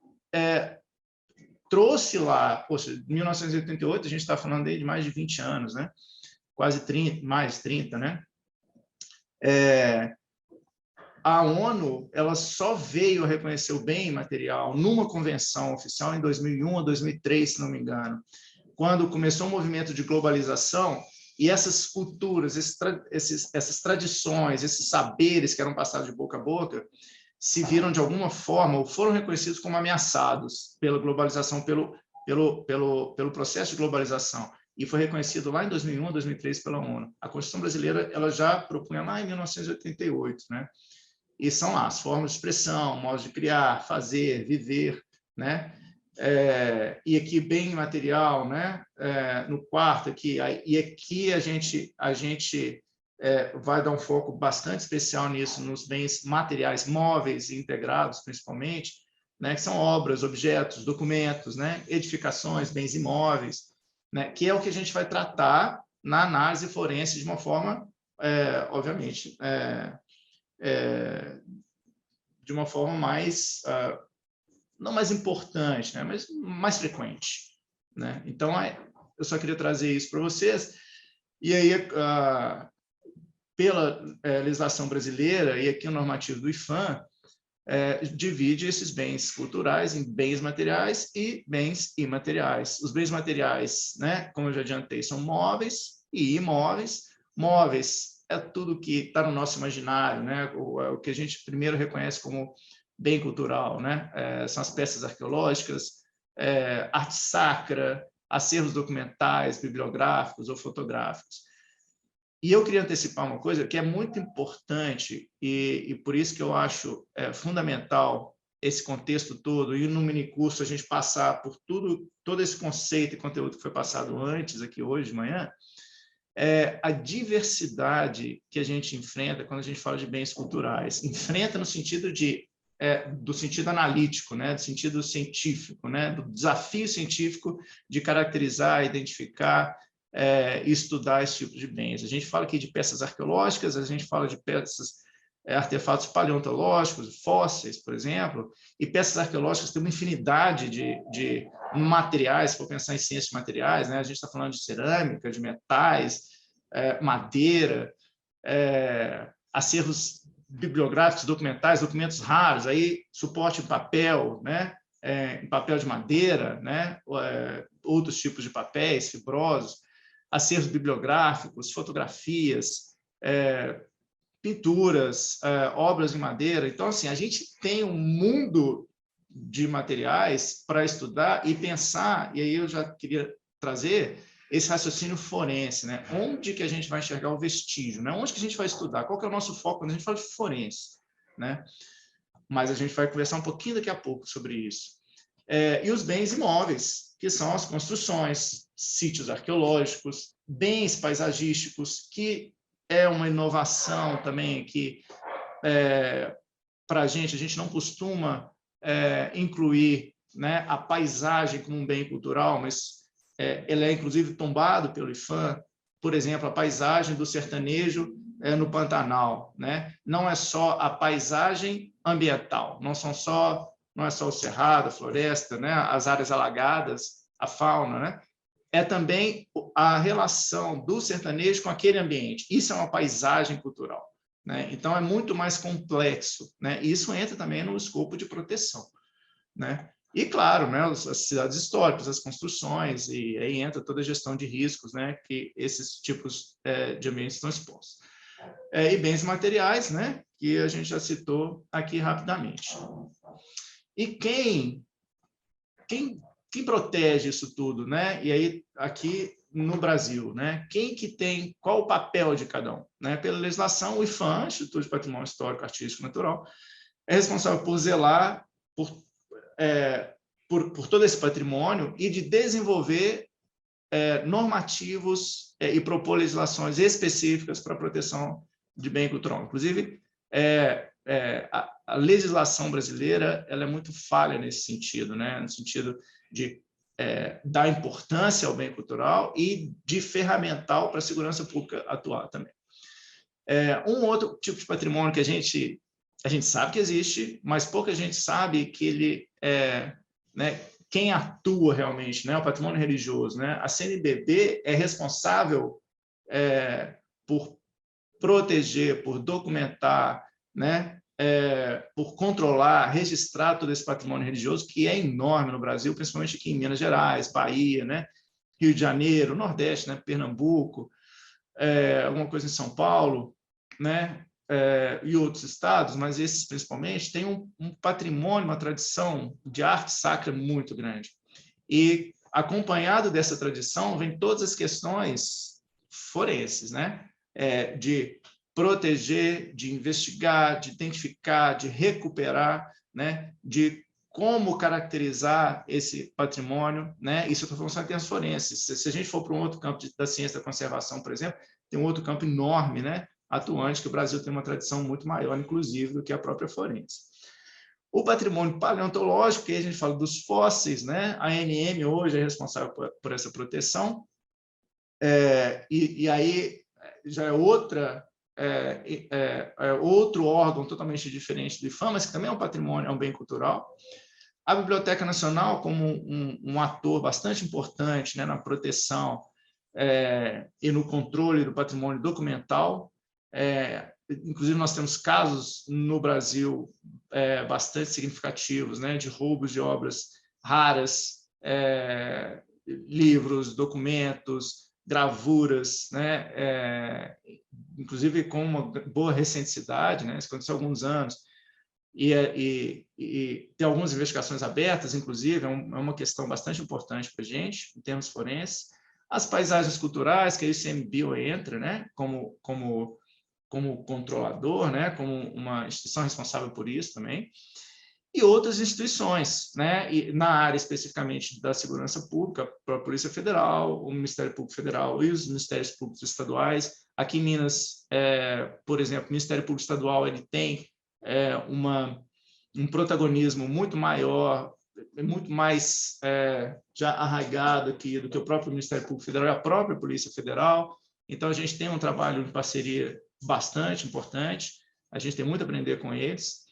trouxe lá, poxa, em 1988, a gente está falando aí de mais de 20 anos, né? Quase 30, mais 30, né? A ONU, ela só veio a reconhecer o bem imaterial numa convenção oficial em 2001 ou 2003, se não me engano, quando começou o movimento de globalização, e essas culturas, essas tradições, esses saberes que eram passados de boca a boca, se viram de alguma forma, ou foram reconhecidos como ameaçados pela globalização, pelo processo de globalização, e foi reconhecido lá em 2001, 2003 pela ONU. A Constituição brasileira ela já propunha lá em 1988, né? E são lá as formas de expressão, modos de criar, fazer, viver, né? E aqui bem imaterial, né? No quarto aqui, e aqui a gente vai dar um foco bastante especial nisso, nos bens materiais móveis e integrados, principalmente, né? Que são obras, objetos, documentos, né? Edificações, bens imóveis, né? Que é o que a gente vai tratar na análise forense de uma forma, obviamente, de uma forma mais... não mais importante, né, mas mais frequente, né? Então, eu só queria trazer isso para vocês. E aí, pela legislação brasileira, e aqui o normativo do IPHAN, divide esses bens culturais em bens materiais e bens imateriais. Os bens materiais, né, como eu já adiantei, são móveis e imóveis. Móveis é tudo que está no nosso imaginário, né? O que a gente primeiro reconhece como bem cultural, né? São as peças arqueológicas, arte sacra, acervos documentais, bibliográficos ou fotográficos. E eu queria antecipar uma coisa que é muito importante e por isso que eu acho fundamental esse contexto todo, e no minicurso a gente passar por todo esse conceito e conteúdo que foi passado antes, aqui hoje de manhã, a diversidade que a gente enfrenta quando a gente fala de bens culturais. Enfrenta no sentido de do sentido analítico, né, do sentido científico, né, do desafio científico de caracterizar, identificar e estudar esse tipo de bens. A gente fala aqui de peças arqueológicas, a gente fala de peças, artefatos paleontológicos, fósseis, por exemplo, e peças arqueológicas têm uma infinidade de materiais, se for pensar em ciências de materiais, né, a gente está falando de cerâmica, de metais, madeira, acervos bibliográficos, documentais, documentos raros, aí suporte em papel, né, em papel de madeira, né, outros tipos de papéis fibrosos, acervos bibliográficos, fotografias, pinturas, obras em madeira. Então, assim, a gente tem um mundo de materiais para estudar e pensar, e aí eu já queria trazer esse raciocínio forense, né? Onde que a gente vai enxergar o vestígio, né? Onde que a gente vai estudar? Qual que é o nosso foco quando a gente fala de forense, né? Mas a gente vai conversar um pouquinho daqui a pouco sobre isso. E os bens imóveis, que são as construções, sítios arqueológicos, bens paisagísticos, que é uma inovação também que, para a gente não costuma incluir, né, a paisagem como um bem cultural, mas ele é, inclusive, tombado pelo IPHAN. Por exemplo, a paisagem do sertanejo no Pantanal, né? Não é só a paisagem ambiental, não é só o cerrado, a floresta, né? As áreas alagadas, a fauna, né? É também a relação do sertanejo com aquele ambiente. Isso é uma paisagem cultural, né? Então, é muito mais complexo, né? E isso entra também no escopo de proteção, né? E, claro, né, as cidades históricas, as construções, e aí entra toda a gestão de riscos, né, que esses tipos de ambientes estão expostos. E bens materiais, né, que a gente já citou aqui rapidamente. E quem protege isso tudo, né? E aí, aqui no Brasil, né? Qual o papel de cada um? Né? Pela legislação, o IPHAN, Instituto de Patrimônio Histórico, Artístico e Natural, é responsável por zelar por todo esse patrimônio e de desenvolver normativos e propor legislações específicas para a proteção de bem cultural. Inclusive, a legislação brasileira ela é muito falha nesse sentido, né? No sentido de dar importância ao bem cultural e de ferramental para a segurança pública atuar também. Um outro tipo de patrimônio que a gente sabe que existe, mas pouca gente sabe que ele né, quem atua realmente, né, o patrimônio religioso, né? A CNBB é responsável por proteger, por documentar, né, por controlar, registrar todo esse patrimônio religioso que é enorme no Brasil, principalmente aqui em Minas Gerais, Bahia, né, Rio de Janeiro, Nordeste, né, Pernambuco, alguma coisa em São Paulo, né, e outros estados, mas esses principalmente, têm um patrimônio, uma tradição de arte sacra muito grande. E, acompanhado dessa tradição, vem todas as questões forenses, né? De proteger, de investigar, de identificar, de recuperar, né? De como caracterizar esse patrimônio, né? Isso eu estou falando só em termos forenses. Se a gente for para um outro campo da ciência da conservação, por exemplo, tem um outro campo enorme, né? Atuante, que o Brasil tem uma tradição muito maior, inclusive, do que a própria forense. O patrimônio paleontológico, que a gente fala dos fósseis, né? A ANM hoje é responsável por essa proteção, e aí já é outro órgão totalmente diferente do IPHAN, mas que também é um patrimônio, é um bem cultural. A Biblioteca Nacional, como um ator bastante importante, né, na proteção e no controle do patrimônio documental. Inclusive, nós temos casos no Brasil bastante significativos, né, de roubos de obras raras, livros, documentos, gravuras, né, inclusive com uma boa recenticidade, né, isso aconteceu há alguns anos, e tem algumas investigações abertas, inclusive, é uma questão bastante importante para a gente, em termos forenses. As paisagens culturais, que a ICMBio entra, né, como controlador, né, como uma instituição responsável por isso também, e outras instituições, né, e na área especificamente da segurança pública, a Polícia Federal, o Ministério Público Federal e os Ministérios Públicos Estaduais. Aqui em Minas, por exemplo, o Ministério Público Estadual ele tem um protagonismo muito maior, muito mais já arraigado aqui do que o próprio Ministério Público Federal e a própria Polícia Federal. Então, a gente tem um trabalho de parceria bastante importante, a gente tem muito a aprender com eles.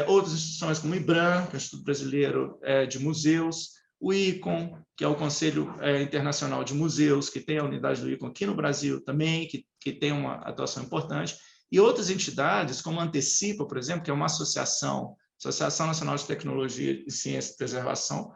Outras instituições como o IBRAM, que é o Instituto Brasileiro de Museus, o ICOM, que é o Conselho Internacional de Museus, que tem a unidade do ICOM aqui no Brasil também, que tem uma atuação importante, e outras entidades, como a Antecipa, por exemplo, que é uma Associação Nacional de Tecnologia e Ciência e Preservação,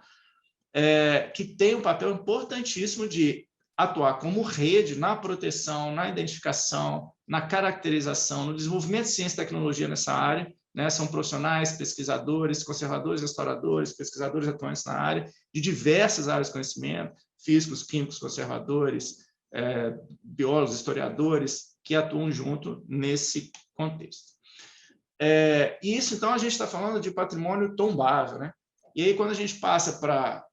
que tem um papel importantíssimo de atuar como rede na proteção, na identificação, na caracterização, no desenvolvimento de ciência e tecnologia nessa área, né? São profissionais, pesquisadores, conservadores, restauradores, pesquisadores atuantes na área, de diversas áreas de conhecimento, físicos, químicos, conservadores, biólogos, historiadores, que atuam junto nesse contexto. Isso, então, a gente está falando de patrimônio tombável, né? E aí, quando a gente passa para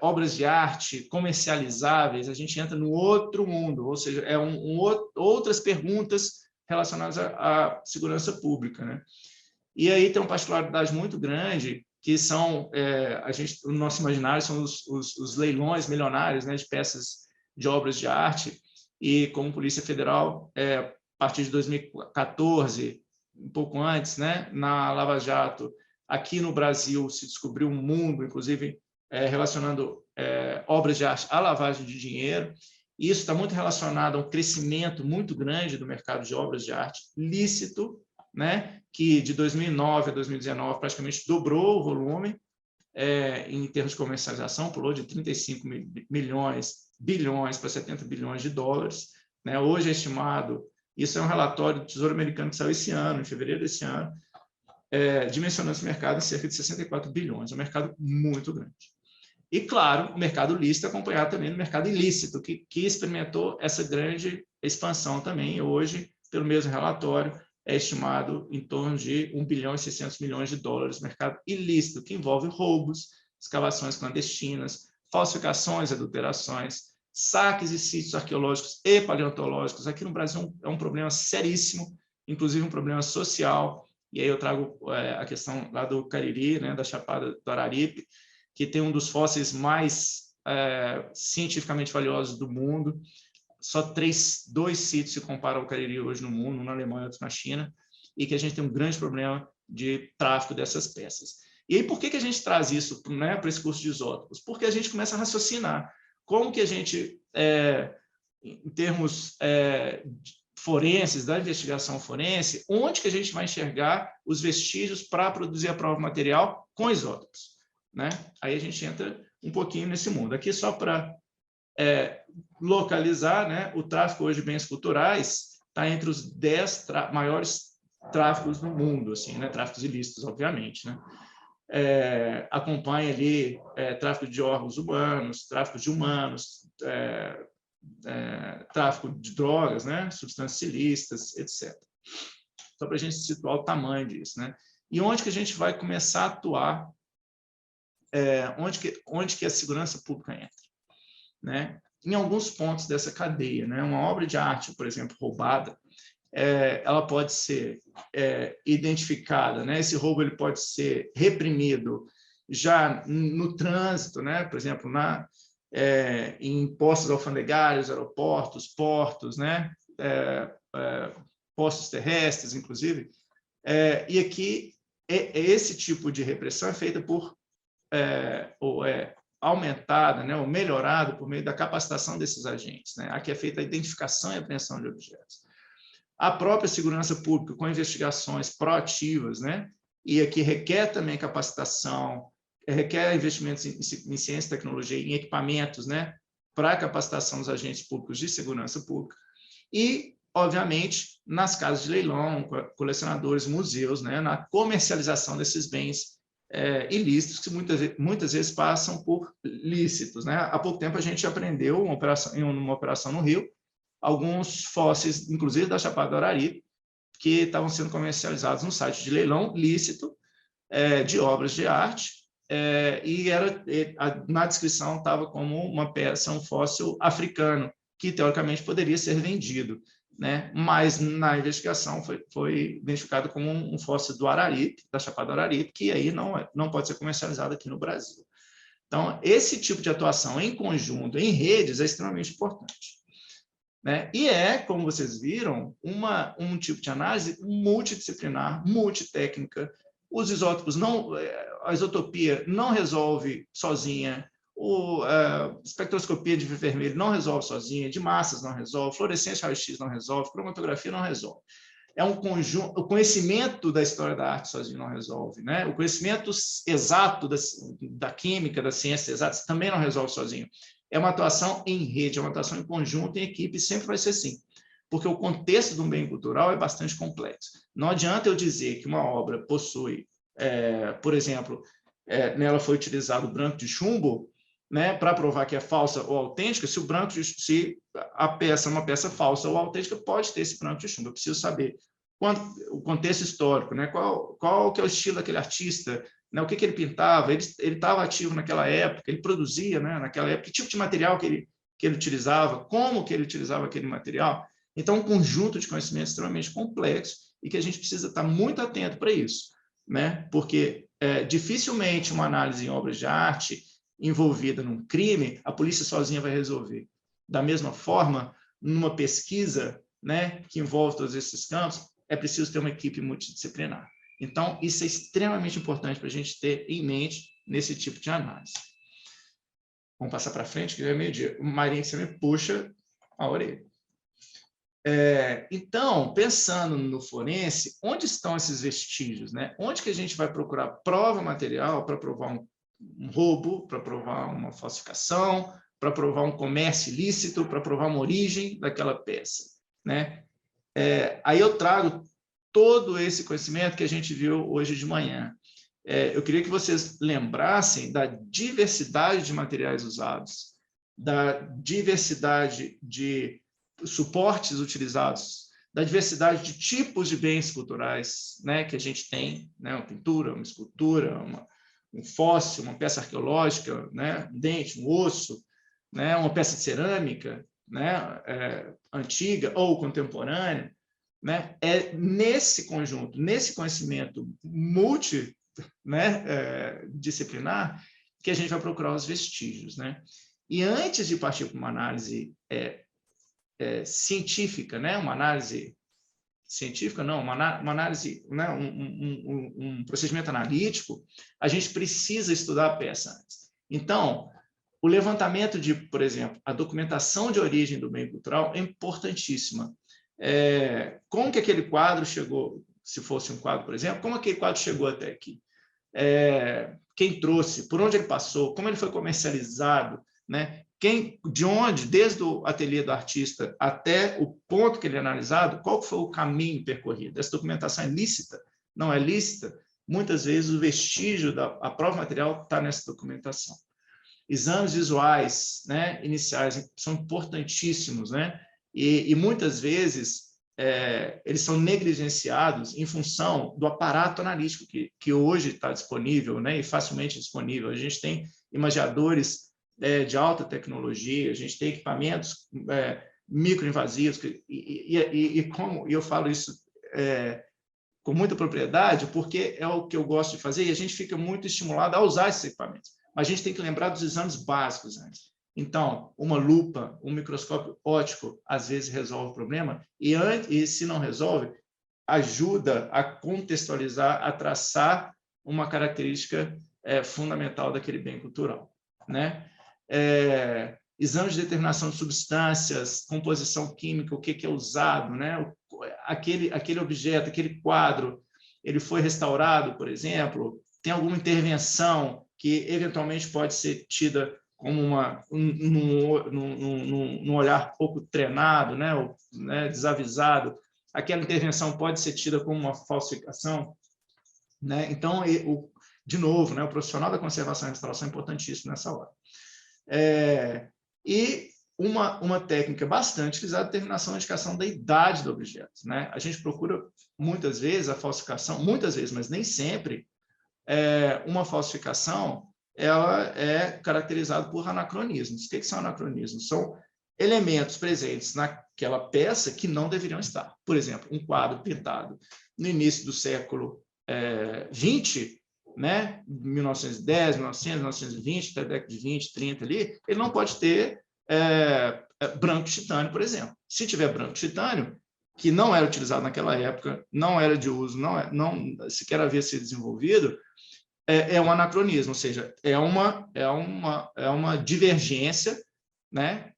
obras de arte comercializáveis, a gente entra no outro mundo, ou seja, outras perguntas relacionadas à segurança pública, né? E aí tem uma particularidade muito grande, que são, o nosso imaginário são os leilões milionários, né, de peças de obras de arte, e como Polícia Federal, a partir de 2014, um pouco antes, né, na Lava Jato, aqui no Brasil se descobriu um mundo, inclusive, relacionando obras de arte à lavagem de dinheiro. Isso está muito relacionado a um crescimento muito grande do mercado de obras de arte lícito, né, que de 2009 a 2019 praticamente dobrou o volume em termos de comercialização, pulou de 35 bilhões para 70 bilhões de dólares. Né? Hoje é estimado, isso é um relatório do Tesouro Americano que saiu esse ano, em fevereiro desse ano, dimensionando esse mercado em cerca de 64 bilhões, é um mercado muito grande. E, claro, o mercado lícito acompanhado também do mercado ilícito, que experimentou essa grande expansão também. Hoje, pelo mesmo relatório, é estimado em torno de 1 bilhão e 600 milhões de dólares no mercado ilícito, que envolve roubos, escavações clandestinas, falsificações, adulterações, saques de sítios arqueológicos e paleontológicos. Aqui no Brasil é um problema seríssimo, inclusive um problema social. E aí eu trago a questão lá do Cariri, né, da Chapada do Araripe, que tem um dos fósseis mais cientificamente valiosos do mundo. Só dois sítios se comparam ao Cariri hoje no mundo, um na Alemanha e outro na China, e que a gente tem um grande problema de tráfico dessas peças. E aí, por que a gente traz isso, né, para esse curso de isótopos? Porque a gente começa a raciocinar como que a gente, em termos forenses, da investigação forense, onde que a gente vai enxergar os vestígios para produzir a prova material com isótopos. Né? Aí a gente entra um pouquinho nesse mundo. Aqui só para localizar, né, o tráfico hoje de bens culturais está entre os 10 maiores tráficos no mundo, assim, né, tráficos ilícitos, obviamente. Né? Acompanha ali tráfico de órgãos humanos, tráfico de humanos, tráfico de drogas, né, substâncias ilícitas, etc. Só para a gente situar o tamanho disso. Né? E onde que a gente vai começar a atuar, onde que a segurança pública entra, né? Em alguns pontos dessa cadeia, né? Uma obra de arte, por exemplo, roubada, ela pode ser identificada, né? Esse roubo ele pode ser reprimido já no trânsito, né? Por exemplo, em postos alfandegários, aeroportos, portos, né? Postos terrestres, inclusive. E aqui esse tipo de repressão é feita por aumentada, né, ou melhorada por meio da capacitação desses agentes. Né? Aqui é feita a identificação e apreensão de objetos. A própria segurança pública, com investigações proativas, né? E aqui requer também capacitação, requer investimentos em ciência e tecnologia, em equipamentos, né, para a capacitação dos agentes públicos de segurança pública. E, obviamente, nas casas de leilão, colecionadores, museus, né, na comercialização desses bens ilícitos, que muitas vezes passam por lícitos. Né? Há pouco tempo a gente aprendeu em uma operação no Rio, alguns fósseis, inclusive da Chapada do Araripe, que estavam sendo comercializados no site de leilão lícito de obras de arte, e na descrição estava como uma peça, um fóssil africano, que teoricamente poderia ser vendido. né? Mas na investigação foi identificado como um fóssil do Araripe, da Chapada do Araripe, que aí não pode ser comercializado aqui no Brasil. Então, esse tipo de atuação em conjunto, em redes, é extremamente importante, né? E como vocês viram, um tipo de análise multidisciplinar, multitécnica. Os isótopos a isotopia não resolve sozinha, a espectroscopia de vermelho não resolve sozinha, de massas não resolve, fluorescência raio-x não resolve, cromatografia não resolve. É um conjunto, o conhecimento da história da arte sozinho não resolve, né? O conhecimento exato da química, das ciências exatas, também não resolve sozinho. É uma atuação em rede, é uma atuação em conjunto, em equipe, sempre vai ser assim, porque o contexto de um bem cultural é bastante complexo. Não adianta eu dizer que uma obra possui, por exemplo, nela foi utilizado o branco de chumbo, né, para provar que é falsa ou autêntica. Se a peça é uma peça falsa ou autêntica, pode ter esse branco de chumbo. Eu preciso saber o contexto histórico, né, qual que é o estilo daquele artista, né, o que ele pintava, ele estava ativo naquela época, ele produzia, né, naquela época, que tipo de material que ele utilizava, como que ele utilizava aquele material. Então, um conjunto de conhecimentos extremamente complexo e que a gente precisa estar muito atento para isso, né, porque dificilmente uma análise em obras de arte envolvida num crime, a polícia sozinha vai resolver. Da mesma forma, numa pesquisa, né, que envolve todos esses campos, é preciso ter uma equipe multidisciplinar. Então, isso é extremamente importante para a gente ter em mente nesse tipo de análise. Vamos passar para frente, que já é meio-dia. Marinha, que você me puxa a orelha. Então, pensando no forense, onde estão esses vestígios, né? Onde que a gente vai procurar prova material para provar um roubo, para provar uma falsificação, para provar um comércio ilícito, para provar uma origem daquela peça, né? Aí eu trago todo esse conhecimento que a gente viu hoje de manhã. Eu queria que vocês lembrassem da diversidade de materiais usados, da diversidade de suportes utilizados, da diversidade de tipos de bens culturais, né, que a gente tem, né, uma pintura, uma escultura, um fóssil, uma peça arqueológica, né, um dente, um osso, né, uma peça de cerâmica, né, antiga ou contemporânea, né, nesse conjunto, nesse conhecimento multidisciplinar, que a gente vai procurar os vestígios, né? E antes de partir para uma análise científica, né, uma análise científica, não, uma análise, né, um procedimento analítico, a gente precisa estudar a peça antes. Então, o levantamento de, por exemplo, a documentação de origem do bem cultural é importantíssima. Como que aquele quadro chegou, se fosse um quadro, por exemplo, como aquele quadro chegou até aqui? Quem trouxe, por onde ele passou, como ele foi comercializado, né? De onde, desde o ateliê do artista até o ponto que ele é analisado, qual foi o caminho percorrido? Essa documentação é lícita? Não é lícita? Muitas vezes o vestígio a prova material está nessa documentação. Exames visuais, né, iniciais são importantíssimos, né? E muitas vezes eles são negligenciados em função do aparato analítico que hoje está disponível, né, e facilmente disponível. A gente tem imagiadores de alta tecnologia, a gente tem equipamentos microinvasivos, e eu falo isso com muita propriedade, porque é o que eu gosto de fazer, e a gente fica muito estimulado a usar esses equipamentos. Mas a gente tem que lembrar dos exames básicos antes. Então, uma lupa, um microscópio óptico, às vezes resolve o problema, e se não resolve, ajuda a contextualizar, a traçar uma característica fundamental daquele bem cultural, né? Exames de determinação de substâncias, composição química, o que é usado, né? Aquele objeto, aquele quadro, ele foi restaurado, por exemplo, tem alguma intervenção que eventualmente pode ser tida como num olhar pouco treinado, né? Ou, né, desavisado. Aquela intervenção pode ser tida como uma falsificação, né? Então, de novo, né, o profissional da conservação e restauração é importantíssimo nessa hora. E uma técnica bastante utilizada é a determinação e indicação da idade do objeto, né? A gente procura, muitas vezes, a falsificação, muitas vezes, mas nem sempre, uma falsificação ela é caracterizada por anacronismos. O que são anacronismos? São elementos presentes naquela peça que não deveriam estar. Por exemplo, um quadro pintado no início do século XX, né, 1910, 1900, 1920, até a década de 20, 30 ali, ele não pode ter branco titânio, por exemplo. Se tiver branco titânio, que não era utilizado naquela época, não era de uso, não sequer havia sido desenvolvido, é um anacronismo, ou seja, é uma divergência, né,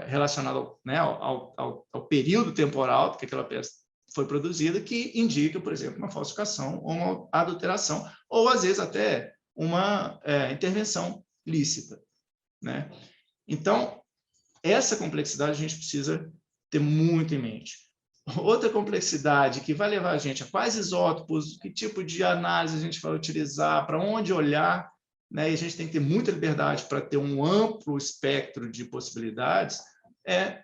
relacionada, né, ao período temporal que aquela peça foi produzida, que indica, por exemplo, uma falsificação ou uma adulteração, ou às vezes até uma intervenção lícita, né? Então, essa complexidade a gente precisa ter muito em mente. Outra complexidade que vai levar a gente a quais isótopos, que tipo de análise a gente vai utilizar, para onde olhar, né? E a gente tem que ter muita liberdade para ter um amplo espectro de possibilidades,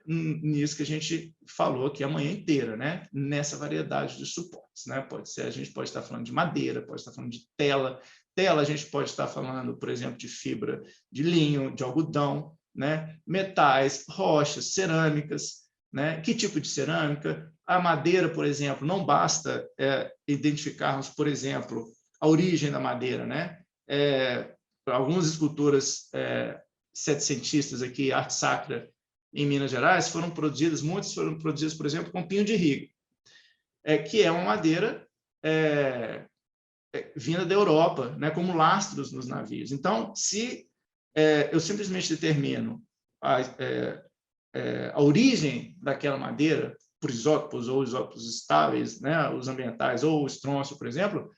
nisso que a gente falou aqui a manhã inteira, né? Nessa variedade de suportes, né? Pode ser, a gente pode estar falando de madeira, pode estar falando de tela, a gente pode estar falando, por exemplo, de fibra de linho, de algodão, né? Metais, rochas, cerâmicas, né? Que tipo de cerâmica? A madeira, por exemplo, não basta identificarmos, por exemplo, a origem da madeira, né? Algumas esculturas setecentistas aqui, arte sacra, em Minas Gerais, muitas foram produzidas, por exemplo, com pinho de riga, que é uma madeira vinda da Europa, né, como lastros nos navios. Então, se eu simplesmente determino a origem daquela madeira por isótopos ou isótopos estáveis, né, os ambientais, ou o estrôncio, por exemplo,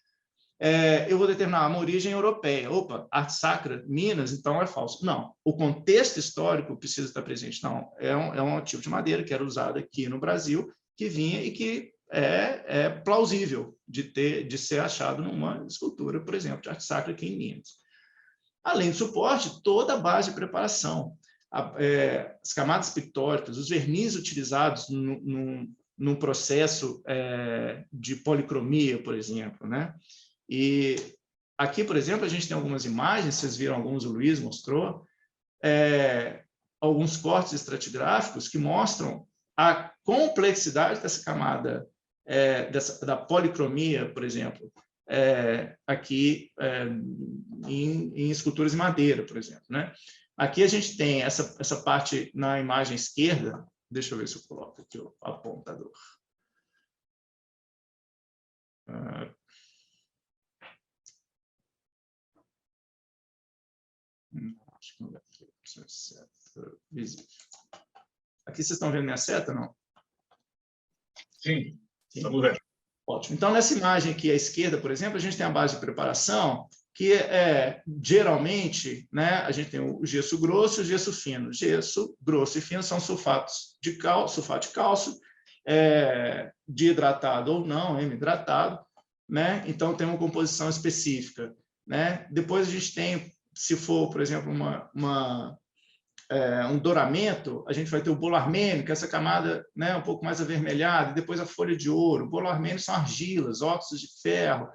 eu vou determinar uma origem europeia. Opa, arte sacra, Minas, então é falso. Não, o contexto histórico precisa estar presente. Não, é um tipo de madeira que era usada aqui no Brasil, que vinha e que é plausível de ser achado numa escultura, por exemplo, de arte sacra aqui em Minas. Além do suporte, toda a base de preparação, as camadas pictóricas, os vernizes utilizados num processo de policromia, por exemplo, né? E aqui, por exemplo, a gente tem algumas imagens, vocês viram alguns, o Luiz mostrou, alguns cortes estratigráficos que mostram a complexidade dessa camada, da policromia, por exemplo, aqui em esculturas em madeira, por exemplo, né? Aqui a gente tem essa parte na imagem esquerda, deixa eu ver se eu coloco aqui o apontador. Acho que não vai ter seta visível. Aqui vocês estão vendo minha seta, não? Sim, estamos vendo. Ótimo. Então, nessa imagem aqui à esquerda, por exemplo, a gente tem a base de preparação, que geralmente, né, a gente tem o gesso grosso e o gesso fino. Gesso grosso e fino são sulfatos de cálcio, sulfato de cálcio, dihidratado ou não, hemidratado, né? Então, tem uma composição específica, né? Depois a gente tem, se for, por exemplo, um douramento, a gente vai ter o bolo armênio, que é essa camada, né, um pouco mais avermelhada, e depois a folha de ouro. O bolo armênio são argilas, óxidos de ferro,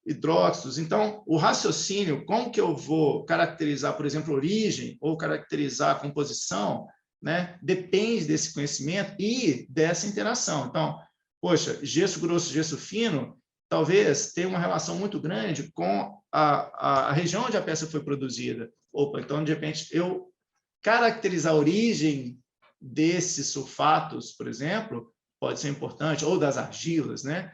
hidróxidos. Então, o raciocínio, como que eu vou caracterizar, por exemplo, origem, ou caracterizar a composição, né, depende desse conhecimento e dessa interação. Então, poxa, gesso grosso, gesso fino, talvez tenha uma relação muito grande com a região onde a peça foi produzida. Opa, então, de repente, eu caracterizar a origem desses sulfatos, por exemplo, pode ser importante, ou das argilas, né?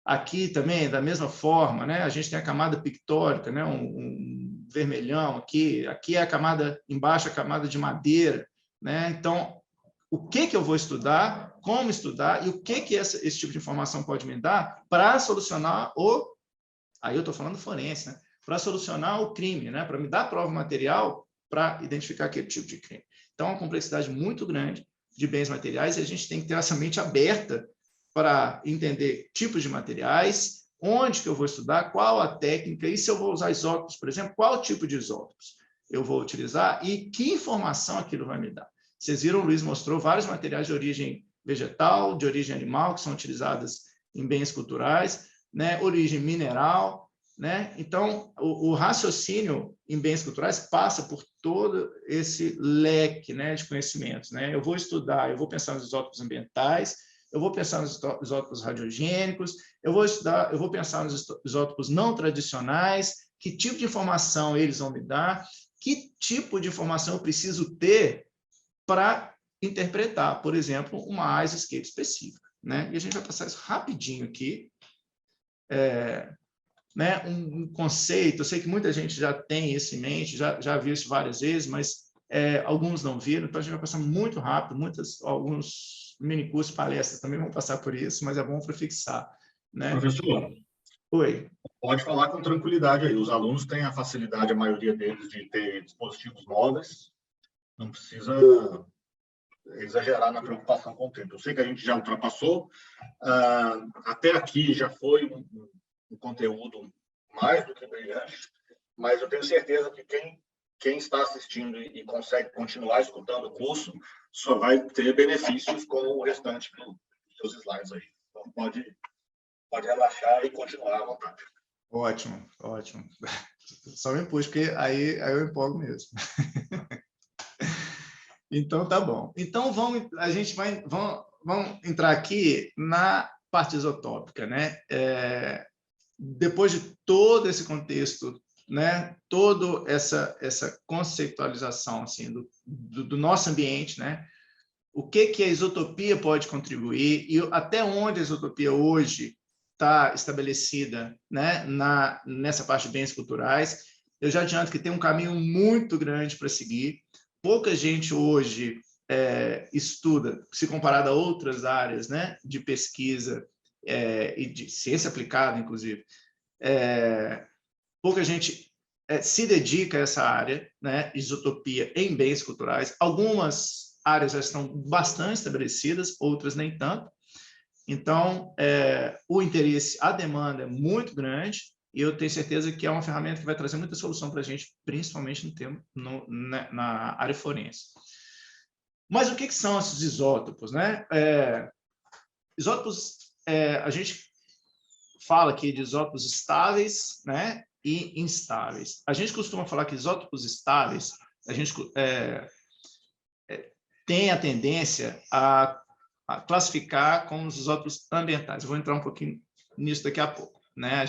Aqui também, da mesma forma, né? A gente tem a camada pictórica, né? Um vermelhão aqui é a camada, embaixo a camada de madeira, né? Então, o que eu vou estudar, como estudar e o que esse tipo de informação pode me dar para solucionar aí eu estou falando forense, né? Para solucionar o crime, né? Para me dar prova material para identificar aquele tipo de crime. Então, é uma complexidade muito grande de bens materiais e a gente tem que ter essa mente aberta para entender tipos de materiais, onde que eu vou estudar, qual a técnica, e se eu vou usar isótopos, por exemplo, qual tipo de isótopos eu vou utilizar e que informação aquilo vai me dar. Vocês viram, o Luiz mostrou vários materiais de origem vegetal, de origem animal, que são utilizados em bens culturais, né? Origem mineral, né? Então, o raciocínio em bens culturais passa por todo esse leque, né, de conhecimentos, né? Eu vou estudar, eu vou pensar nos isótopos ambientais, eu vou pensar nos isótopos radiogênicos, eu vou pensar nos isótopos não tradicionais, que tipo de informação eles vão me dar, que tipo de informação eu preciso ter para interpretar, por exemplo, uma ice-escape específica, né? E a gente vai passar isso rapidinho aqui. Né, um conceito, eu sei que muita gente já tem isso em mente, já viu isso várias vezes, mas alguns não viram, então a gente vai passar muito rápido, alguns minicursos, palestras também vão passar por isso, mas é bom para fixar. Né? Professor, Oi. pode falar com tranquilidade aí, os alunos têm a facilidade, a maioria deles, de ter dispositivos móveis, não precisa exagerar na preocupação com o tempo. Eu sei que a gente já ultrapassou, até aqui já foi um conteúdo mais do que brilhante, mas eu tenho certeza que quem está assistindo e consegue continuar escutando o curso só vai ter benefícios com o restante dos seus slides aí. Então, pode relaxar e continuar à vontade. Ótimo, ótimo. Só me puxa, porque aí eu empolgo mesmo. Então, tá bom. Então, vamos entrar aqui na parte isotópica, né? Depois de todo esse contexto, né? Toda essa conceitualização assim, do nosso ambiente, né? O que a isotopia pode contribuir e até onde a isotopia hoje está estabelecida, né? Nessa parte de bens culturais. Eu já adianto que tem um caminho muito grande para seguir. Pouca gente hoje estuda, se comparado a outras áreas, né, de pesquisa e de ciência aplicada, inclusive. Pouca gente se dedica a essa área, né, isotopia em bens culturais. Algumas áreas já estão bastante estabelecidas, outras nem tanto. Então, o interesse, a demanda é muito grande, e eu tenho certeza que é uma ferramenta que vai trazer muita solução para a gente, principalmente na área forense. Mas o que são esses isótopos, né? Isótopos, a gente fala aqui de isótopos estáveis, né, e instáveis. A gente costuma falar que isótopos estáveis, a gente tem a tendência a classificar como os isótopos ambientais. Eu vou entrar um pouquinho nisso daqui a pouco, né?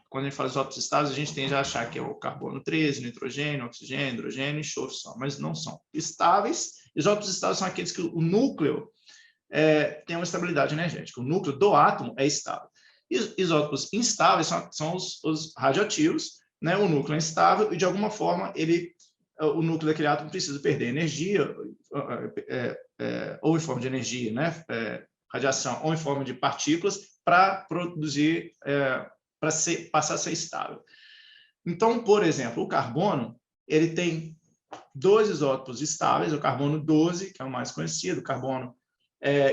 Quando a gente fala de isótopos estáveis, a gente tende a achar que é o carbono 13, nitrogênio, oxigênio, hidrogênio e enxofre só, mas não são. Estáveis, isótopos estáveis são aqueles que o núcleo tem uma estabilidade energética. O núcleo do átomo é estável. Isótopos instáveis são os radioativos, né? O núcleo é instável e, de alguma forma, o núcleo daquele átomo precisa perder energia, ou em forma de energia, né? Radiação, ou em forma de partículas, para produzir, passar a ser estável. Então, por exemplo, o carbono, ele tem dois isótopos estáveis, o carbono 12, que é o mais conhecido, o carbono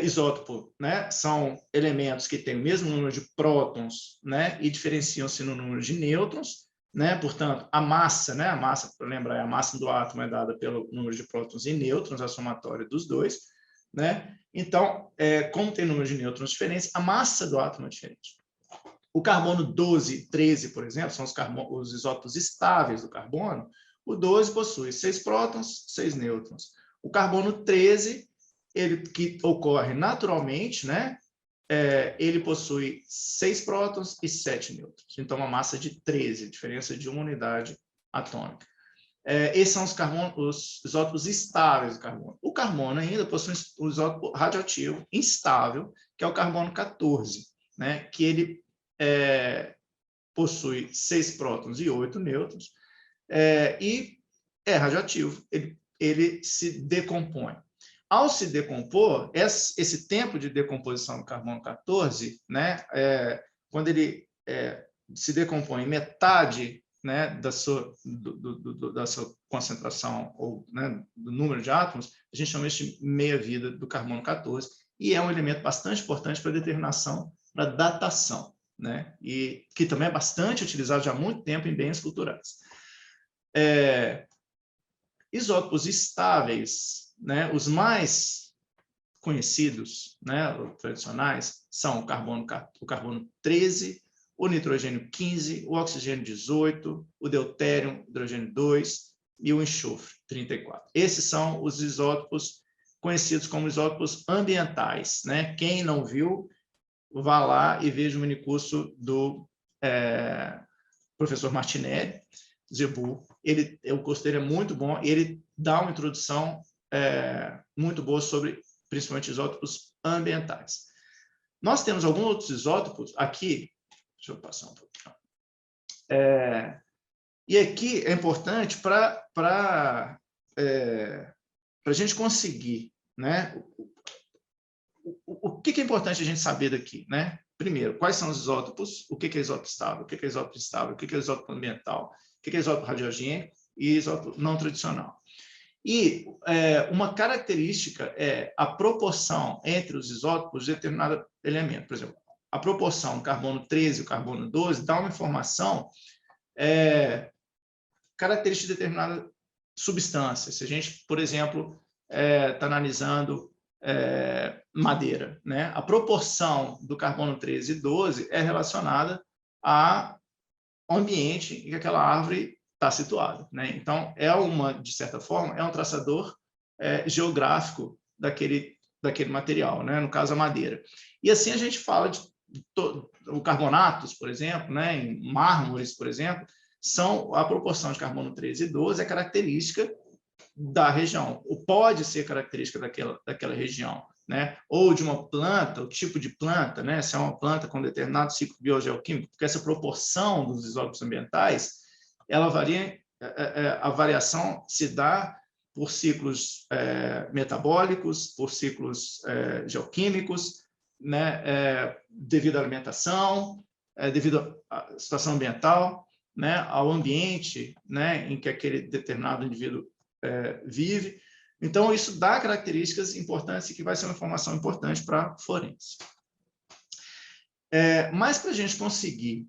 isótopo, né? São elementos que têm o mesmo número de prótons, né? E diferenciam-se no número de nêutrons, né? Portanto, a massa, né? A massa, para lembrar, a massa do átomo é dada pelo número de prótons e nêutrons, a somatória dos dois, né? Então, como tem número de nêutrons diferentes, a massa do átomo é diferente. O carbono 12 e 13, por exemplo, são os isótopos estáveis do carbono. O 12 possui 6 prótons, 6 nêutrons. O carbono 13, que ocorre naturalmente, né? Ele possui 6 prótons e 7 nêutrons. Então, uma massa de 13, diferença de uma unidade atômica. Esses são os isótopos estáveis do carbono. O carbono ainda possui um isótopo radioativo instável, que é o carbono 14, né? Que ele possui 6 prótons e 8 nêutrons, e é radioativo, ele se decompõe. Ao se decompor, esse tempo de decomposição do carbono 14, né, quando ele se decompõe metade, né, da sua concentração, ou, né, do número de átomos, a gente chama isso de meia-vida do carbono 14, e é um elemento bastante importante para a determinação da datação, né, e que também é bastante utilizado já há muito tempo em bens culturais. Isótopos estáveis, né, os mais conhecidos, né, tradicionais, são o carbono 13, o nitrogênio 15, o oxigênio 18, o deutério, hidrogênio 2, e o enxofre, 34. Esses são os isótopos conhecidos como isótopos ambientais, né? Quem não viu, vá lá e veja o minicurso do professor Martinelli, Zebu. O curso dele é muito bom, ele dá uma introdução muito boa sobre, principalmente, isótopos ambientais. Nós temos alguns outros isótopos aqui, deixa eu passar um pouquinho. E aqui é importante para a gente conseguir, né? O que é importante a gente saber daqui, né? Primeiro, quais são os isótopos, o que é isótopo estável, o que é isótopo instável, o que é isótopo ambiental, o que é isótopo radiogênico e isótopo não tradicional. E uma característica é a proporção entre os isótopos de determinado elemento. Por exemplo, a proporção carbono 13 e carbono 12 dá uma informação característica de determinada substância. Se a gente, por exemplo, está analisando madeira, né? A proporção do carbono 13 e 12 é relacionada ao ambiente em que aquela árvore está situada, né? Então, de certa forma, é um traçador geográfico daquele material, né? No caso, a madeira. E assim a gente fala de carbonatos, por exemplo, né? Em mármores, por exemplo, a proporção de carbono 13 e 12 é característica da região, ou pode ser característica daquela região, né? Ou de uma planta, o tipo de planta, né? Se é uma planta com determinado ciclo biogeoquímico, porque essa proporção dos isótopos ambientais, ela varia, a variação se dá por ciclos metabólicos, por ciclos geoquímicos, né? Devido à alimentação, devido à situação ambiental, né? Ao ambiente, né? Em que aquele determinado indivíduo vive. Então, isso dá características importantes e que vai ser uma informação importante para a forense. Mas para a gente conseguir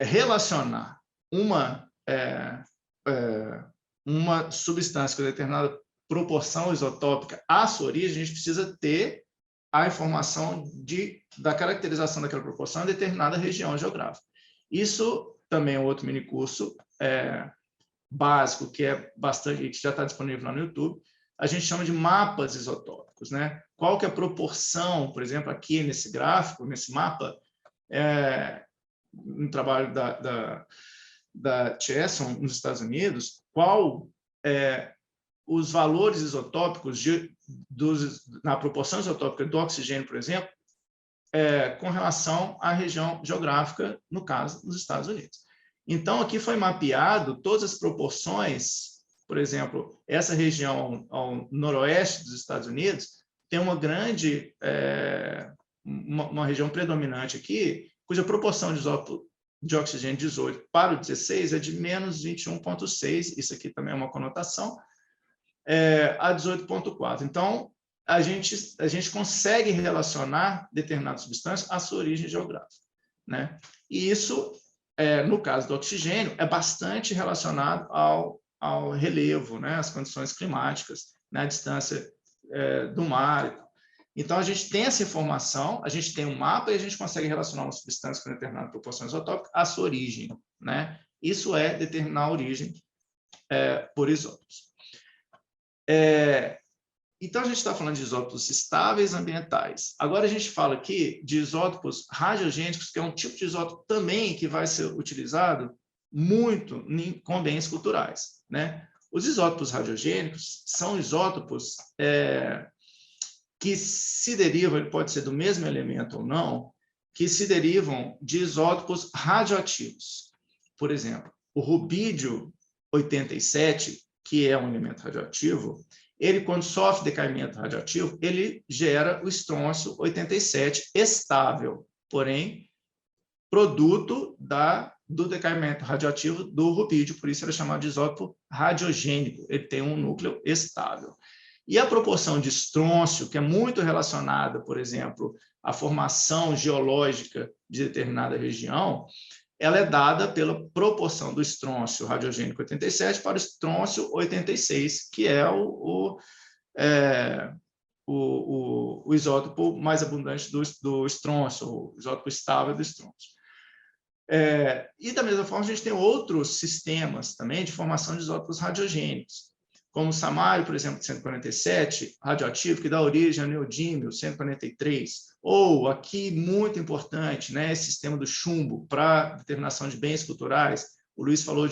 relacionar uma substância com determinada proporção isotópica à sua origem, a gente precisa ter a informação da caracterização daquela proporção em determinada região geográfica. Isso também é outro minicurso básico, que que já está disponível lá no YouTube. A gente chama de mapas isotópicos, né? Qual que é a proporção, por exemplo, aqui nesse gráfico, nesse mapa, no trabalho da Chesson, nos Estados Unidos, os valores isotópicos na proporção isotópica do oxigênio, por exemplo, com relação à região geográfica, no caso, nos Estados Unidos. Então, aqui foi mapeado todas as proporções, por exemplo, essa região ao noroeste dos Estados Unidos tem uma grande, uma região predominante aqui, cuja proporção de isótopo de oxigênio 18 para o 16 é de menos 21,6, isso aqui também é uma conotação, a 18,4. Então, a gente consegue relacionar determinadas substâncias à sua origem geográfica, né? E isso, no caso do oxigênio, é bastante relacionado ao relevo, né? Às condições climáticas, né? A distância do mar. Então, a gente tem essa informação, a gente tem um mapa e a gente consegue relacionar uma substância com determinada proporção isotópica à sua origem, né? Isso é determinar a origem por isótopos. Então, a gente está falando de isótopos estáveis ambientais. Agora, a gente fala aqui de isótopos radiogênicos, que é um tipo de isótopo também que vai ser utilizado muito com bens culturais, né? Os isótopos radiogênicos são isótopos que se derivam, ele pode ser do mesmo elemento ou não, que se derivam de isótopos radioativos. Por exemplo, o rubídio 87, que é um elemento radioativo, ele, quando sofre decaimento radioativo, ele gera o estrôncio 87 estável, porém, produto do decaimento radioativo do rubídio, por isso ele é chamado de isótopo radiogênico, ele tem um núcleo estável. E a proporção de estrôncio, que é muito relacionada, por exemplo, à formação geológica de determinada região, ela é dada pela proporção do estrôncio radiogênico 87 para o estrôncio 86, que é o isótopo mais abundante do estrôncio, o isótopo estável do estrôncio. E, da mesma forma, a gente tem outros sistemas também de formação de isótopos radiogênicos, como o samário, por exemplo, de 147, radioativo, que dá origem ao neodímio 143, ou, aqui, muito importante, né, esse sistema do chumbo para determinação de bens culturais. O Luiz falou